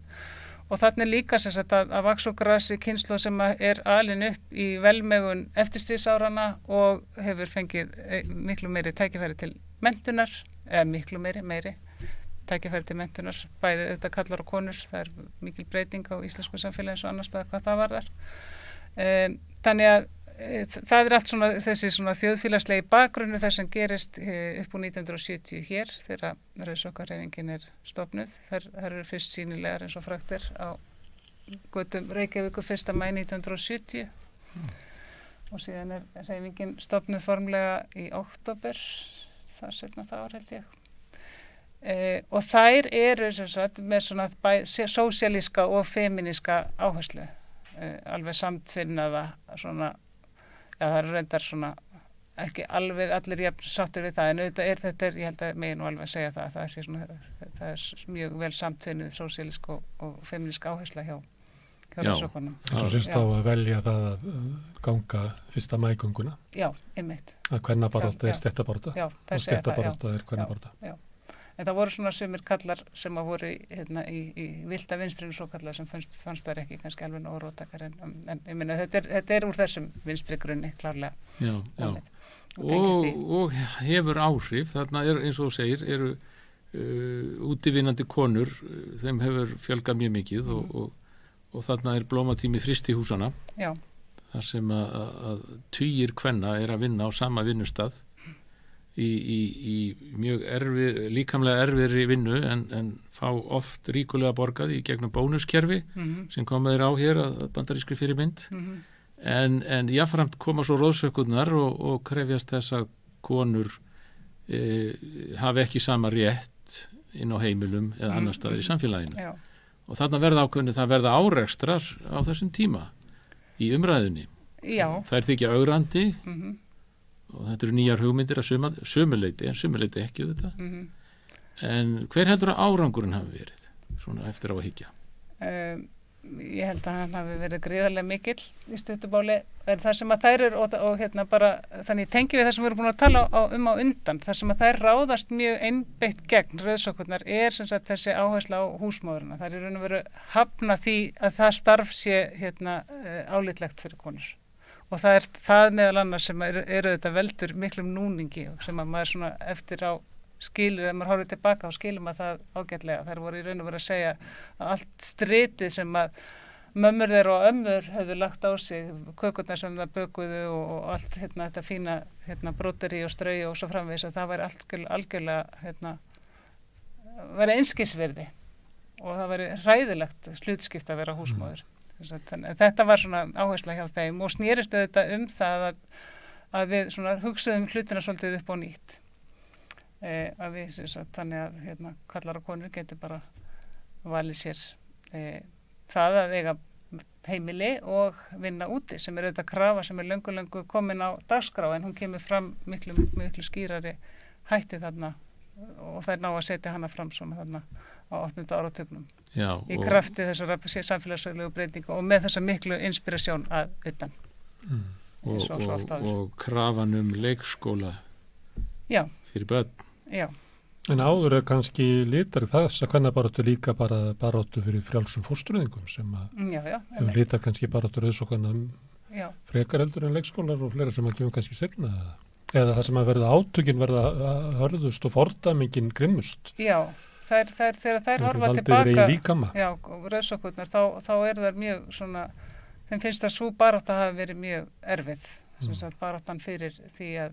Og þannig líka sem sagt að vaxa úr grasi kynslóð sem er alin upp í velmegun eftirstríðsárana og hefur fengið miklu meiri tækifæri til menntunar, eða miklu meiri tækifæri til menntunar, bæði auðvitað kallar og konur, það er mikil breyting á íslensku samfélagi eins og annars staðar hvað það varðar. Þannig að það allt svona þessi svona þjóðfélagslegi bakgrunnu þar sem gerist upp úr 1970 hér þegar rauðsokkarhreyfingin stofnuð. Þær eru fyrst sýnilegar eins og frægt á götum Reykjavíkur 1. maí 1970 og síðan hreyfingin stofnuð formlega í október seinna það ár held ég. Og þær eru með svona sósíalíska og femíníska áherslu, alveg samtvinnaða svona. Já, það reyndar svona ekki alveg allir jafn sáttir við það, en auðvitað ég held að megi nú alveg segja það er mjög vel samtvinnuð sósíalísk og femínísk áhersla hjá rauðsokkunum. Svo sést á að velja það að ganga 1. maígönguna. Já, einmitt. Að kvennabarátta stéttabarátta og stéttabarátta kvennabarátta. Já. En það voru svona sumir kallar sem að voru í vilda vinstrinu svo kallar sem fannst þær ekki kannski alveg nógu róttakar en ég meina þetta úr þessum vinstri grunni klárlega. Já. Og hefur áhrif, þarna eins og þú segir, eru útivinnandi konur, þeim hefur fjölgað mjög mikið og þarna blómatími frystihúsana. Já. Þar sem að tugir kvenna að vinna á sama vinnustað í mjög líkamlega erfiðri vinnu en fá oft ríkulega borgað í gegnum bónuskerfi sem komaðir á hér að bandarískri fyrirmynd en jafnframt koma svo róðsökurnar og krefjast þess að konur hafi ekki sama rétt inn á heimilum eða annar staðar í samfélaginu og þarna verða árekstrar á þessum tíma í umræðunni. Þær þykja ögrandi og þetta eru nýjar hugmyndir að sumuleyti ekki þetta. En hver heldur að árangurinn hafi verið svona eftir á að hyggja? Ég held að hann hafi verið gríðarlega mikill í stuttumáli þar sem að þær eru og bara þannig tengjum við það sem við erum búin að tala á undan þar sem að þær ráðast mjög einbeitt gegn rauðsokkurnar sem sagt þessi áhersla á húsmóðurina. Það er raun og veru hafna því að það starf sé álitlegt fyrir konur. Og það það meðal annars sem eru þetta veldur miklum núningi sem að maður svona eftir á skilur, ef maður horfir tilbaka og skilur maður það ágætlega. Þær voru í raun og veru að segja að allt stritið sem að mömmur þeirra og ömmur hefðu lagt á sig, kökurnar sem það bökuðu og allt þetta fína bróteri og strauji og svo framvegis að það væri algjörlega væri einskisvirði og það væri hræðilegt hlutskipt að vera húsmóðir. Þetta var svona áhersla hjá þeim og snerist auðvitað það að við svona hugsuðum hlutina svolítið upp á nýtt. Að við þannig að kallar og konur getur bara valið sér það að eiga heimili og vinna úti sem auðvitað krafa sem löngu komin á dagskrá en hún kemur fram miklu skýrari hætti þarna og það ná að setja hana fram svona þarna á 8. áratugnum. Í krafti þessara samfélagslegu breytinga og með þessa miklu inspirasjón að utan. Og krafan leikskóla fyrir börn. Já. En áður kannski litar þess að kvennabaráttu líka bara baráttu fyrir frjálsum fóstureyðingum sem hefur litar kannski baráttu rauðsokkanum frekar heldur en leikskólar og fleira sem að kemur kannski seinna eða það sem að átökin verða hörðust og fordæmingin grimmust. Já. Þegar þær horfa tilbaka rauðsokkurnar þá þær mjög svona þeim finnst að sú barátta hafi verið mjög erfið baráttan fyrir því að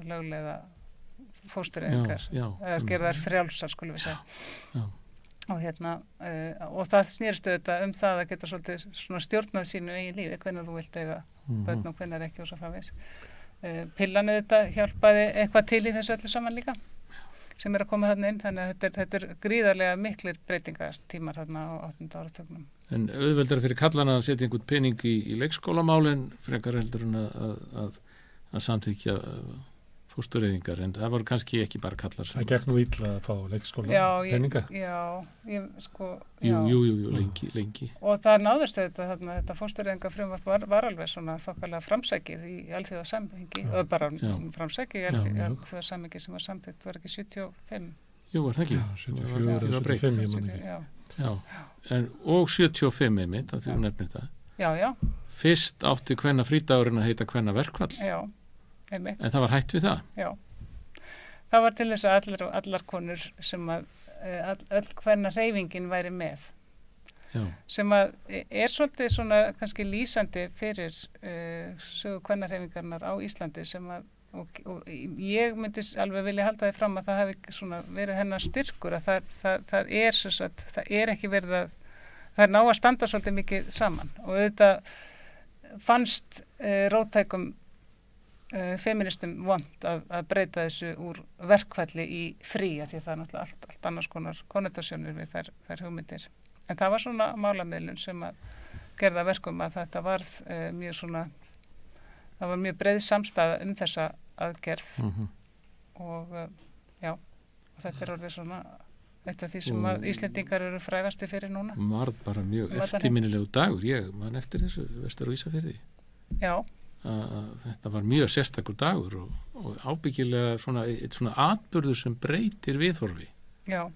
lögleiða fóstureyðingar eða gera þær frjálsar skulum við segja og það snerist auðvitað það að geta svolítið svona stjórnað sínu eigin lífi hvenær þú vilt eiga börn og hvenær ekki og svo framvegis pillan auðvitað hjálpaði eitthvað til í þessu öllu saman líka sem að koma þarna inn, þannig að þetta er gríðarlega miklir breytingartímar þarna á 8. áratögnum. En auðveldar fyrir kallana að setja einhvern pening í leikskólamálin frekar heldur en að samþykja fóstureyðingar, en það voru kannski ekki bara kallar sem... Það gekk nú illa að fá leikskóla peninga? Jú, lengi. Og það náðust þetta fóstureyðingafrumvarp var alveg svona þokkalega framsækið í alþjóðasamhengi, og bara framsækið í alþjóðasamhengi sem var samþykkt, var ekki 75? Jú, var það ekki? Já, 74, 75, Já, og 75 einmitt, að þú nefnir það. Já. Fyrst átti kvenna frídagurinn að heita kvenna verkfall. Já. Einmitt. En það var hætt við það? Já. Það var til þess að allar konur sem að öll kvenna hreyfingin væri með. Já. Sem að svolítið svona kannski lýsandi fyrir sögu kvenna hreyfingarnar á Íslandi sem að og ég myndi alveg vilja halda því fram að það hafi svona verið hennar styrkur að það ekki verið að það ná að standa svolítið mikið saman og auðvitað fannst róttækum feministum vont að breyta þessu úr verkfalli í frí af því að það er náttúrulega allt annars konar konnotationir við þær hugmyndir. En það var svona málamiðlun sem að gerða verkum að þetta varð það var mjög breið samstæða þessa aðgerð og þetta er orðið svona eitt af því sem að Íslendingar eru frægasti fyrir núna. Varð bara mjög eftirminnilegu dagur, ég man eftir þessu vestur á Ísafirði. Já. Þetta var mjög sérstakur dagur og ábyggilega eitt svona atburður sem breytir viðhorfi. Já.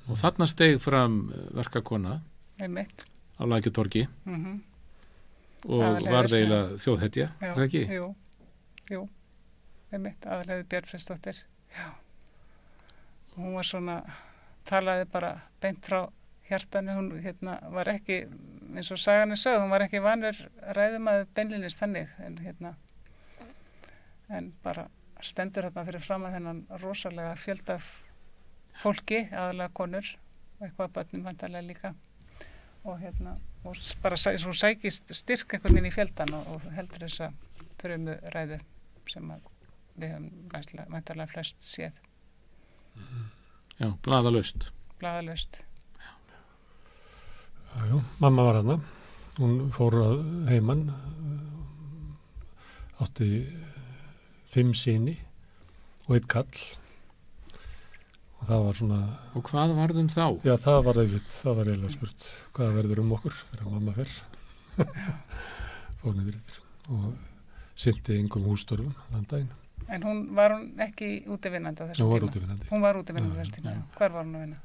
Og þarna steig fram verkakona einmitt á Lækjartorgi og var eiginlega þjóðhetja, er það ekki? Jú, einmitt, Aðalheiður Björnfriðsdóttir. Já. Hún var svona, talaði bara beint frá hjartanu, hún var ekki, eins og sagan er sögð, hún var ekki vanur ræðumaður beinlínis þannig, en bara stendur fyrir framan þennan rosalega fjölda fólki, aðalega konur, og eitthvað börnum vantarlega líka, og bara svo sækist styrk einhvern veginn í fjöldan og heldur þessa þrjumu ræðu sem að við höfum vantarlega flest séð. Já, blaðalaust. Já, mamma var hana. Hún fór að heiman, átti 5 syni og 1 kall. Og það var svona... Og hvað varðum þá? Já, það var eiginlega spurt hvað verður okkur þegar mamma fer. Fór niður eftir og sinnti engum hússtörfum þann daginn. En var hún ekki útivinnandi á þessum tíma? Hún var útivinnandi á þessum tíma. Hvar var hún að vinna?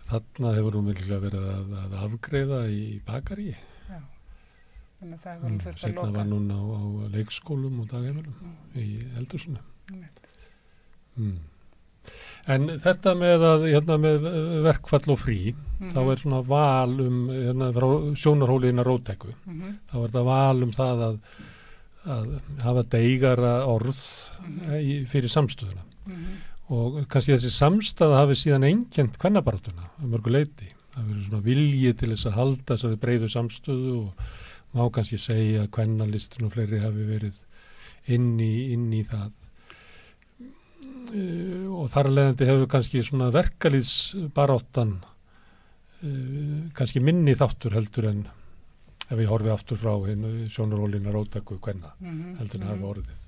Þarna hefur hún virkilega verið að afgreiða í bakaríi. Já. Þannig að það hefur hún þurft að loka. Seinna var hún á leikskólum og dagheimilum í eldhúsinu. En þetta með með verkfall og frí, þá er svona val frá sjónarhóli innan róttæku. Þá er það val það að hafa deigara orð fyrir samstöðuna. Og kannski þessi samstæða hafi síðan einkennt kvennabaráttuna mörgu leyti. Það verður svona vilji til þess að halda þessari breiðu samstöðu og má kannski segja að kvennalistin og fleiri hafi verið inn í það. Og þar leiðandi hefur kannski svona verkalýðsbaráttan kannski minni þáttur heldur en ef ég horfi aftur frá sjónarhólina róttæku kvenna heldur en hafi orðið.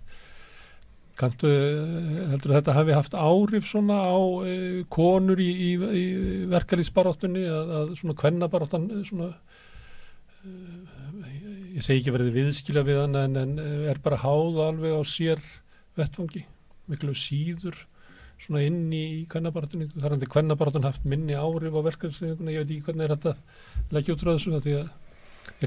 Heldur þetta hafi haft áhrif svona á konur í verkalýðsbaráttunni að svona kvennabaráttan svona ég segi ekki verið viðskila við hann en er bara háð alveg á sér vettfangi miklu síður svona inn í kvennabaráttunni. Þar hafði kvennabaráttan haft minni áhrif á verkalýðshreyfinguna. Ég veit ekki hvernig þetta leggja út frá þessu því að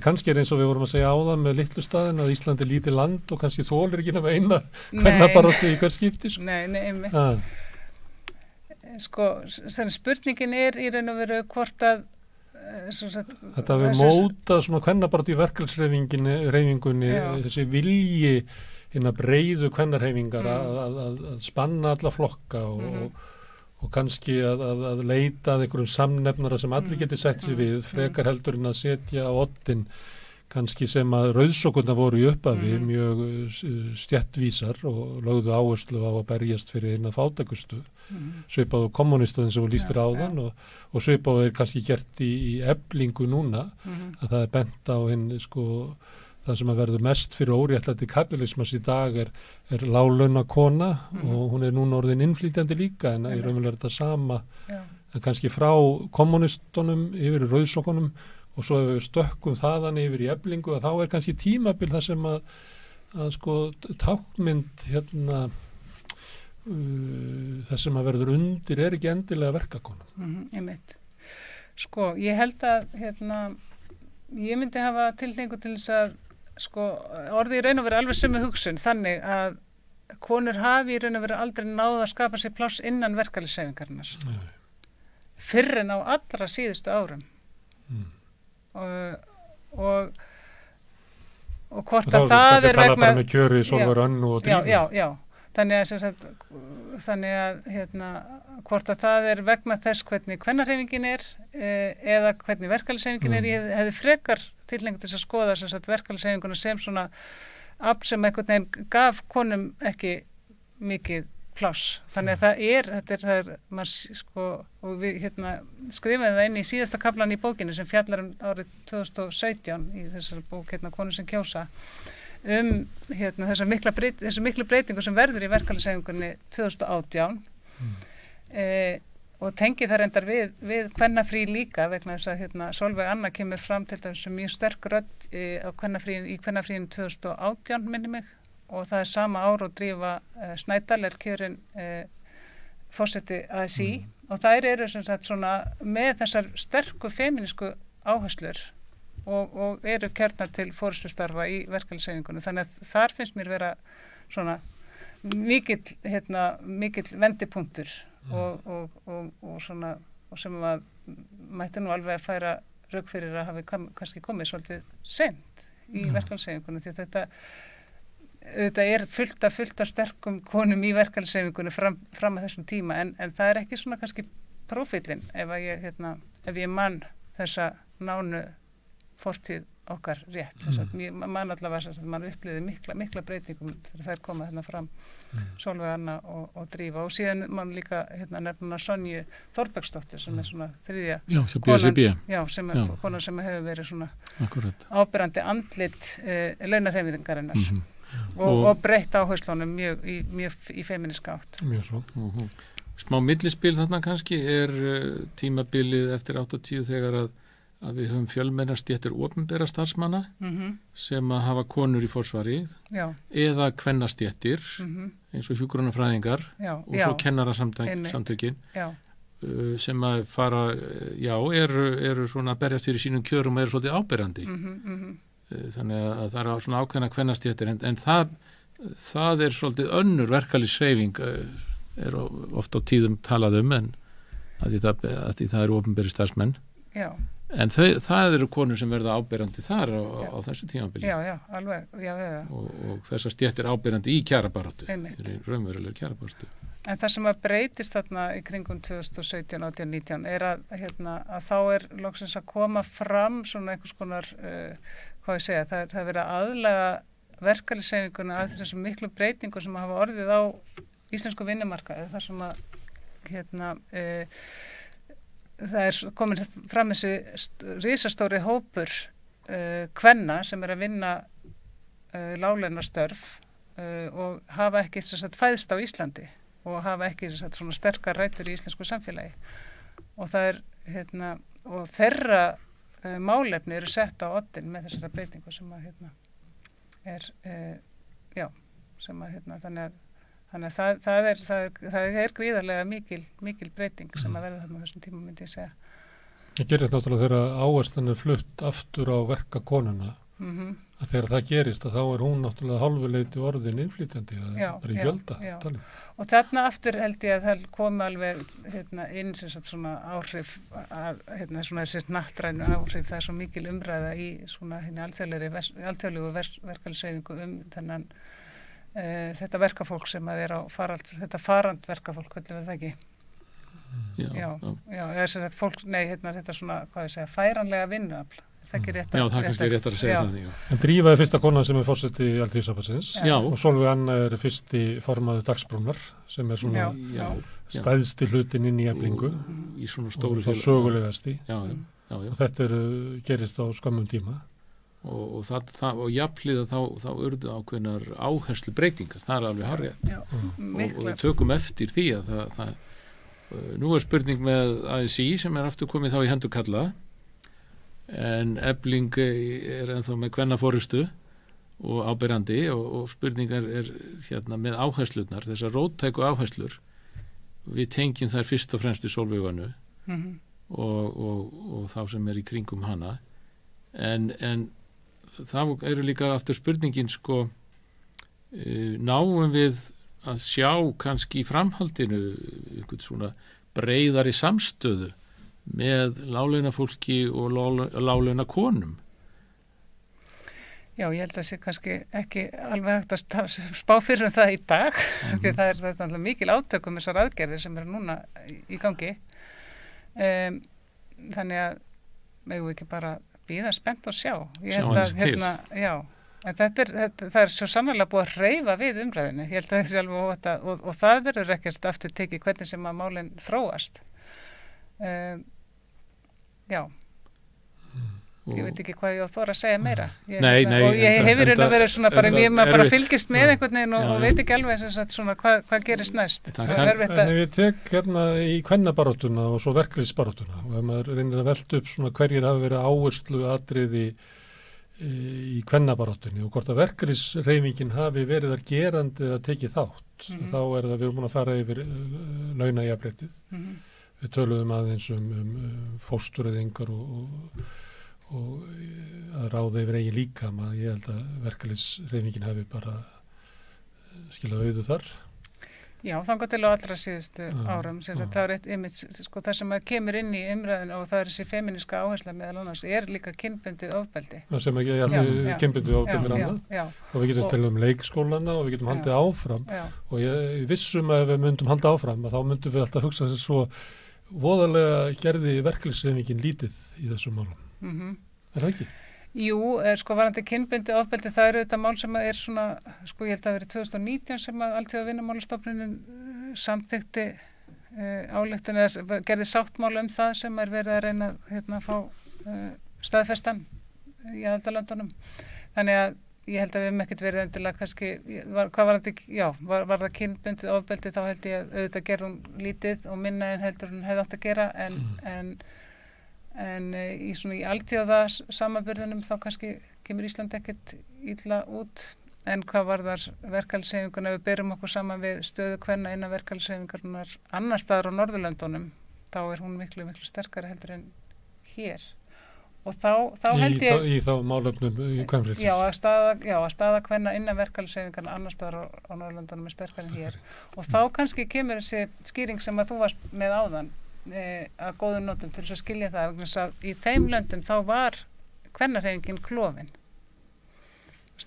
kannski eins og við vorum að segja áðan með litlu staðin að Ísland er lítið land og kannski þolir ekki nema eina kvennabaráttu í hver skipti. Nei, einmitt. Spurningin er í raun og veru hvort að þetta við móta svona kvennabaráttu í verkalýðshreyfingunni þessi vilji hinna breiðu kvennarhreyfingar að spanna alla flokka og kannski að leita að einhverjum samnefnara sem allir geti sett sér við frekar heldur en að setja á oddinn kannski sem að rauðsokkurnar voru í upphafi mjög stjettvísar og lögðu áherslu á að berjast fyrir eina fátækustu, svipað á kommunistöðin sem við lýstir áðan og svipað er kannski gert í eflingu núna, að það er bent á hinn það sem að verður mest fyrir óréttlæti kapitalismas í dag er láglauna kona og hún er núna orðin innflytjandi líka en í raunverulega er þetta sama en kannski frá kommunistunum yfir í rauðsokkunum og svo ef við stökkum þaðan yfir í eflingu að þá er kannski tímabil þar sem að táknmynd það sem að verður undir er ekki endilega verkakona. Einmitt. Ég held að ég myndi hafa tilhneigingu til þess að orðið í raun og veru alveg sömu hugsun þannig að konur hafi í raun og veru aldrei náð að skapa sér pláss innan verkalýðshreyfingarinnar fyrr en á allra síðustu árum og hvort að það er vegna bara með kjöri, Sólveig Önnu og Drífu. Já, þannig að hvort að það er vegna þess hvernig kvennahreyfingin er eða hvernig verkalýðshreyfingin er, ég hefði frekar tilhengt þess að skoða verkalýðshreyfinguna sem svona afl sem einhvern veginn gaf konum ekki mikið pláss. Þannig að það er og við skrifaði það inn í síðasta kaflan í bókinni sem fjallar árið 2017 í þessari bók Konur sem kjósa þessa miklu breytingu sem verður í verkalýðshreyfingunni 2018 og tengi það reyndar við kvennafrí líka vegna þess að Sólveig Anna kemur fram til þess mjög sterk rödd í kvennafríinu 2018 minni mig og það er sama ár og Drífa Snædal er kjörin forseti ASÍ og þær eru sem sagt svona með þessar sterku femínísku áherslur og eru kjörnar til forystustarfa í verkalýðshreyfingunni þannig að þar finnst mér vera svona mikill vendipunktur og svona og sem að mætti nú alveg að færa rök fyrir að hafi kannski komið svolítið sent í verkalýðshreyfingunni því að þetta er fullt af sterkum konum í verkalýðshreyfingunni fram að þessum tíma en það er ekki svona kannski prófíllinn ef ég man þessa nánu fortíð okkar rétt ég man allavega að mann upplýði mikla breytingum þegar þær koma fram Sólveig Anna og Drífa og síðan mann líka nefna Sonju Þorbergsdóttir sem er svona þriðja konan sem hefur verið svona áberandi andlit launahreyfingarinnar og breytt áherslunum mjög í femíníska átt. Mjög svo. Smá millispil þarna kannski er tímabilið eftir 80 þegar að við höfum fjölmennastéttir opinbera starfsmanna sem að hafa konur í forsvarið eða kvennastéttir eins og hjúkrunarfræðingar og svo kennarasamtökin sem að fara eru svona að berjast fyrir sínum kjörum og eru svolítið áberandi þannig að það er svona ákveðna kvennastéttir en það er svolítið önnur verkalýðshreyfing er oft á tíðum talað en að því það eru opinberi starfsmenn en það eru konur sem verða áberandi þar á þessu tímabili alveg og þessar stéttir áberandi í kjarabaráttu raunverulegur kjarabaráttu en það sem að breytist þarna í kringum 2017, 18, 19 er að þá er loksins að koma fram svona einhvers konar það er verið að aðlaga verkalýðshreyfinguna að þessum miklu breytingu sem hafa orðið á íslensku vinnumarkaði þar sem að það er komin fram þessi risastóri hópur kvenna sem er að vinna láglaunastörf og hafa ekki fæðst á Íslandi og hafa ekki svona sterkar rætur í íslensku samfélagi og það er og þeirra málefni eru sett á oddinn með þessara breytingu sem að þannig að það er gríðarlega mikil breyting sem að verða þarna á þessum tíma myndi ég segja. Það gerist náttúrulega þegar áherslan er flutt aftur á verkakonuna að þegar það gerist að þá er hún náttúrulega hálfuleyti orðin innflytjandi bara í fjölda talið. Og þarna aftur held ég að það komi alveg inn svona áhrif svona þessi hnattrænu áhrif það er svo mikil umræða í svona alþjóðlegu verkalýðshreyfingu þennan þetta verkafólk sem að er á þetta farandverkafólk, hvernig við það ekki? Fólk, þetta svona, hvað ég segja, færanlega vinnuafl, þekki rétt Já, það er kannski réttar að segja það. En Drífa er fyrsta konan sem er forseti Alþýðusambandsins og Sólveig Anna er fyrsti formaður Dagsbrúnar sem er svona stæðsti hlutin inn í Eflingu í svona stóru og sögulegasti já. Og þetta gerist á skömmum tíma og jafnliða þá urðu ákveðnar áherslu breytingar, það er alveg hárrétt og við tökum eftir því að það nú er spurning með ASÍ sem er aftur komið þá í hendur kalla en Efling er ennþá með kvennaforystu og áberandi og spurningar er hérna með áherslurnar, þessar róttæku áherslur við tengjum þær fyrst og fremst í Sólveigu og þá sem er í kringum hana en þá eru líka aftur spurningin sko náum við að sjá kannski í framhaldinu einhvern svona breiðari samstöðu með láglaunafólki og láglaunakonum. Já, ég held að sé kannski ekki alveg hægt að spá fyrir það í dag því það er alltaf mikil átökum þessar aðgerðir sem eru núna í gangi þannig að megum við ekki bara bíða spennt og sjá. Ég held að já, en það er svo sannarlega búið að hreyfa við umræðinu. Ég held að þessi alveg óvægt og það verður ekkert aftur tekið hvernig sem að málin þróast. Já. Ég veit ekki hvað ég á þóra að segja meira. Nei, og ég hefur raun að vera svona bara ég maður bara fylgist með einhvern veginn og veit ekki alveg svona hvað gerist næst. En ef ég tek hérna í kvennabaráttuna og svo verkalýðsbaráttuna og ef maður reynir að velta upp svona hverjir hafa verið áherslu atriði í kvennabaráttunni og hvort að verkalýðshreyfingin hafi verið þar gerandi að tekið þátt, þá er það við erum búin að fara yfir launajafnréttið. Við töluðum aðeins fóstureyðingar og að ráða yfir eigin líkama. Ég held að verkalýðshreyfingin hafi bara skilað auðu þar. Já, þangað til á allra síðustu árum það er eitt sko, það sem kemur inn í umræðinu og það er þessi femíníska áhersla meðal annars er líka kynbundið ofbeldi. Það sem ekki alveg kynbundið ofbeldi annað og við getum talað leikskólana og við getum haldið áfram og ég vissum að ef við myndum halda áfram að þá myndum við alltaf hugsa þess svo voðalega gerði verkalýðshreyfingin lítið í þessum málum. Er það ekki? Jú, sko varandi kynbundið ofbeldi það eru þetta mál sem er svona sko ég held að verið 2019 sem að Alþjóðavinnumálastofnunin samþykkti ályktun eða gerði sáttmála það sem er verið að reyna að fá staðfestan í aðildarlöndunum. Þannig að ég held að við hefum ekkert verið endilega kannski var það kynbundið ofbeldi þá held ég að auðvitað gerðum lítið og minna en heldur hún hefði átt að gera en í alþjóða samanburðinum þá kannski kemur Ísland ekkert illa út en hvað varðar verkalýðshreyfinguna ef við berum okkur saman við stöðu kvenna innan verkalýðshreyfingarinnar annars staðar á Norðurlöndunum þá er hún miklu sterkari heldur en hér og þá held ég í þá málefnum í kvenfrelsis að staða kvenna innan verkalýðshreyfingarna annars staðar á Norðurlöndunum er sterkari en hér og þá kannski kemur þessi skýring sem að þú varst með áðan að góðum nótum til þess að skilja það vegna þess að í þeim löndum þá var kvennahreyfingin klofin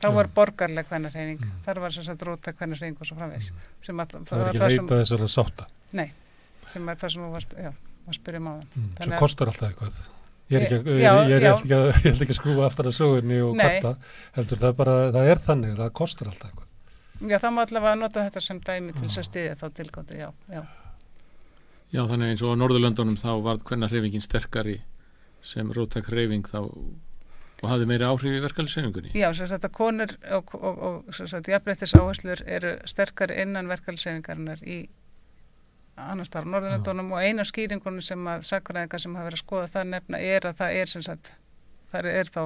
þá var borgarleg kvennahreyfing þar var þess að róta kvennahreyfing og svo framvegis það var ekki leita þessar að sátta sem er það sem þú varst að spyrja áðan sem kostar alltaf eitthvað ég held ekki að skrúfa aftur að sögunni og kvarta heldur það er þannig það kostar alltaf eitthvað það má allavega nota þetta sem dæmi til þess að styðja þá tilgáttu Já, þannig eins og á Norðurlöndunum þá var kvennahreyfingin sterkari sem róttæk hreyfing þá og hafði meiri áhrif í verkalýðshreyfingunni. Já, sem sagt að konur og sem sagt jafnréttisáherslur eru sterkari innan verkalýðshreyfingarinnar í annars staðar á Norðurlöndunum og eina skýringunum sem að sagnfræðingar sem hafa verið að skoða það nefna er að það er sem sagt það er þá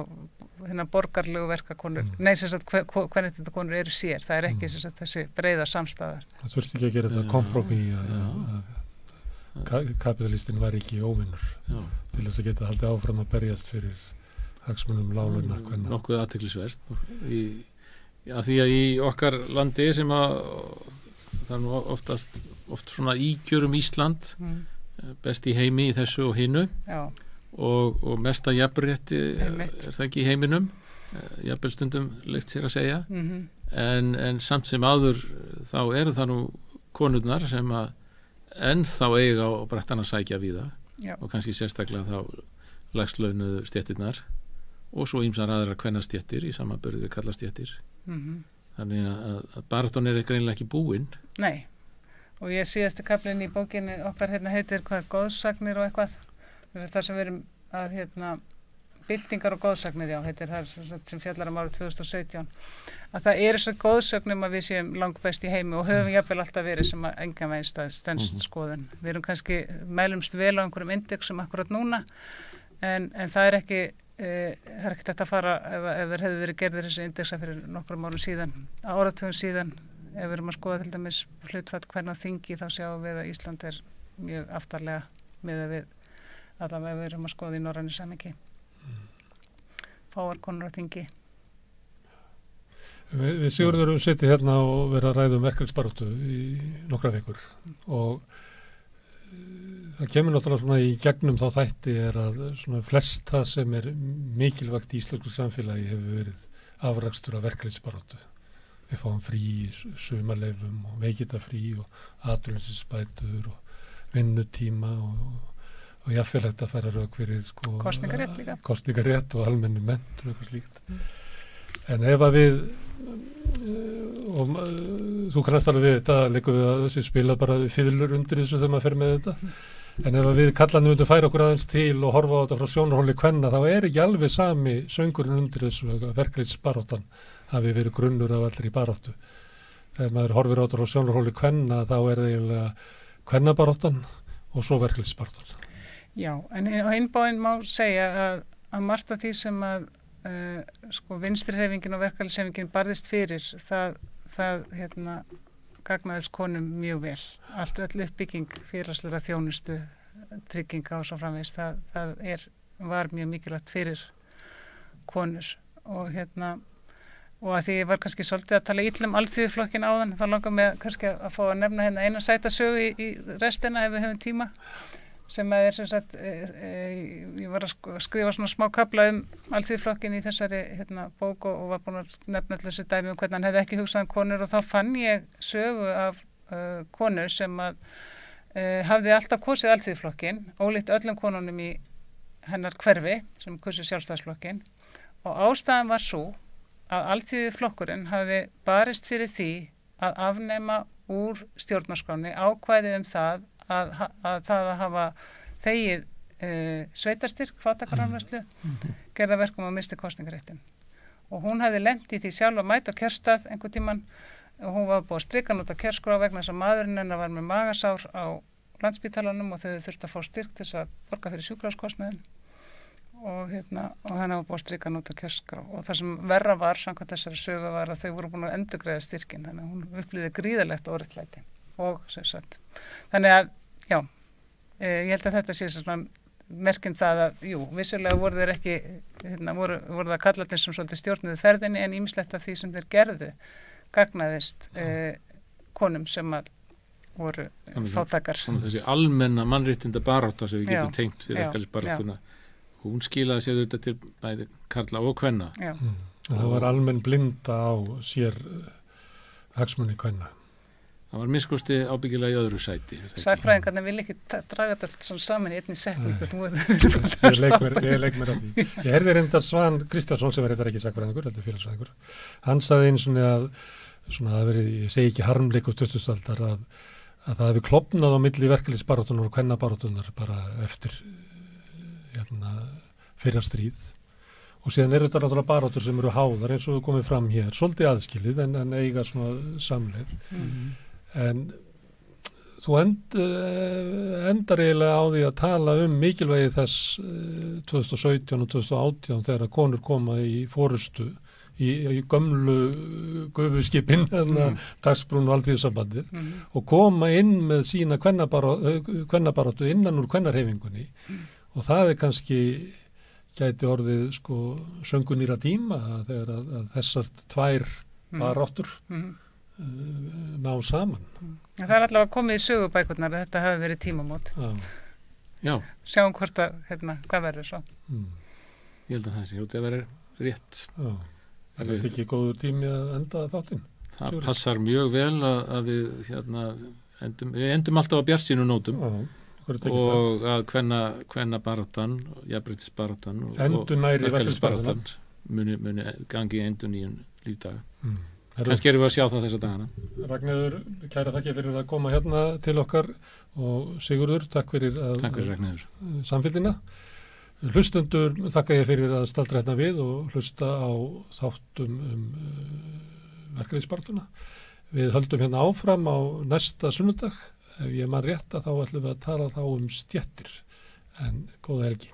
hérna borgarlegu verkakonur sem sagt hvernig þetta konur eru sér það er ekki sem sagt þessi breiða samstæðar. Það þurfti ekki að gera þetta kompromi kapitalistin var ekki óvinnur til þess að geta haldið áfram að berjast fyrir hagsmunum láglauna kvenna. Nokkuð athyglisvert því að í okkar landi sem að það er nú oft svona ígjörum Ísland best í heimi í þessu og hinu og mesta jafnrétti er það ekki í heiminum jafnvel stundum leyft sér að segja en samt sem áður þá eru það nú konurnar sem að ennþá eiga á brettan að sækja víða og kannski sérstaklega þá lægstlaunuðu stéttirnar og svo ýmsar aðrar kvennastéttir í samanburði við karlastéttir. Þannig að baráttan greinilega ekki búin. Nei, og ég síðasti kaflinn í bókinni okkar heitir hvað góðsagnir og eitthvað. Það sem við erum að byltingar og góðsagnir, já, heitir það sem fjallar árið 2017. Að það þessar góðsögnum að við séum langbest í heimi og höfum jafnvel alltaf verið sem að engan veginn stenst skoðun. Við erum kannski mælumst vel á einhverjum indexum akkurat núna, en það er ekki þetta að fara ef þeir hefðu verið gerðir þessi indexa fyrir nokkrum árum síðan, áratugum síðan. Ef við erum að skoða til dæmis hlutfall hvernig á þingi, þá sjáum við að Ísland er mjög aftarlega miðað við allavega ef við erum að skoða í norrænu samhengi. Fáar konur á þingi. Við Sigurður sitið hérna og verið að ræða verkefnisbaráttu í nokkra vikur og það kemur náttúrulega svona í gegnum þá þætti að svona flest það sem mikilvægt í íslensku samfélagi hefur verið afrakstur af verkefnisbaráttu. Við fáum frí í sumarleifum og veikindafrí og atvinnuleysisbætur og vinnutíma og jafnvel hægt að fara rök fyrir kosningarétt líka. Kosningarétt og almennu menntun og eitthvað slíkt. En ef að við og þú kannast alveg við þetta, leikum við að spila bara fiðlur undir þessu þegar maður fer með þetta. En ef við kallanum undir færa okkur aðeins til og horfa á þetta frá sjónarhóli kvenna, þá ekki alveg sami söngurinn undir þessu verkefnisbaráttan hafi verið grunnur af allir í baráttu. Þegar maður horfir á þetta frá sjónarhóli kvenna, þá það eiginlega kvennabaráttan og svo verkefnisbaráttan. Já, en á innbáinn má segja að margt af því sem að vinstrihreyfingin og verkalýðshreyfingin barðist fyrir, það gagnaðist konum mjög vel. Öll uppbygging félagslegra þjónustu, trygginga og svo framvegis, það var mjög mikilvægt fyrir konur og og að því ég var kannski svolítið að tala illa alþýðuflokkin áðan, þá langar mig kannski að fá að nefna eina sæta sögu í restina ef við höfum tíma, sem sem sagt, ég var að skrifa svona smá kafla alþýðuflokkin í þessari bók og var búin að nefna allir þessi dæmi hvernig hann hefði ekki hugsað konur og þá fann ég sögu af konu sem að hafði alltaf kosið alþýðuflokkin, ólíkt öllum konunum í hennar hverfi sem kosið sjálfstæðisflokkin, og ástæðan var svo að alþýðuflokkurinn hafði barist fyrir því að afnema úr stjórnarskráni ákvæði það að hafa þegið sveitarstyrk, fátækraframleiðslu, gerða verkum að mista kosningaréttin. Og hún hafði lent í því sjálf að mæta á kjörstað einhvern tímann og hún var búið að strika út á kjörskrá vegna þess að maðurinn hennar var með magasár á Landspítalanum og þau þurftu að fá styrk til þess að borga fyrir sjúkrahúskostnaðinn og hann var búið að strika út á kjörskrá. Og það sem verra var, samkvæmt þessari sögu, var að þau voru búin að endurgreiða styrkin, þannig að hún upplýði gríðarlegt óréttlæti. Og þannig að, já, ég held að þetta sé svona merkjum það að, jú, vissulega voru þeir ekki, voru það kallarnir sem svolítið stjórnuðu ferðinni, en ýmislegt af því sem þeir gerðu gagnaðist konum sem að voru fátækar. Þessi almenna mannréttinda barátta sem við getum tengt fyrir verkalýðsbaráttuna, hún skilaði sér þetta til bæði karla og kvenna. Það var almenn blinda á sér hagsmuni kvenna. Það var minnskosti ábyggilega í öðru sæti. Sakfræðingarnir vil ekki draga þetta svona saman í einni setningu. Ég leik mér á því. Ég heyrði reyndar Svan Kristjánsson, sem reyndar ekki sakfræðingur, heldur félagsfræðingur. Hann sagði einu svona að verið, ég segi ekki harmleikur 20. aldar, að það hefði klofnað á milli verkalýðsbaráttunar og kvennabaráttunar bara eftir fyrra stríð. Og síðan þetta náttúrulega baráttur sem eru háðar eins og við komum fram hér, svolítið aðskilið en eiga svona samleið. En þú endar eiginlega á því að tala mikilvægi þess 2017 og 2018 þegar konur koma í forystu í gömlu gufuskipin, dagsbrún og alþýðusambandið og koma inn með sína kvennabaráttu innan úr kvennarhreyfingunni og það kannski gæti orðið söngunýra tíma þegar að þessar tvær baráttur ná saman. Það er allavega komið í sögubækurnar að þetta hafi verið tímamót. Já. Sjáum hvort að, hvað verður svo. Ég held að það sé út að vera rétt. Já. Er þetta ekki góður tími að enda þáttinn? Það passar mjög vel að við endum alltaf á bjartsýnu nótum. Hverju tekist það? og að hvenna baráttan, jafnréttisbaráttan Endurnæri verkalýðsbaráttan muni gangi endur nýjum lífdaga. Herru, Kannski erum við að sjá það þessa dagana. Ragnheiður, kæra þakki fyrir að koma hérna til okkar og Sigurður, takk fyrir Takk fyrir Ragnheiður. samfélgina. Hlustendur þakka ég fyrir að staldra hérna við og hlusta á þáttum verkalýðsbaráttuna. Við höldum hérna áfram á næsta sunnudag. Ef ég man rétt þá ætlum við að tala þá stéttir. En góða helgi.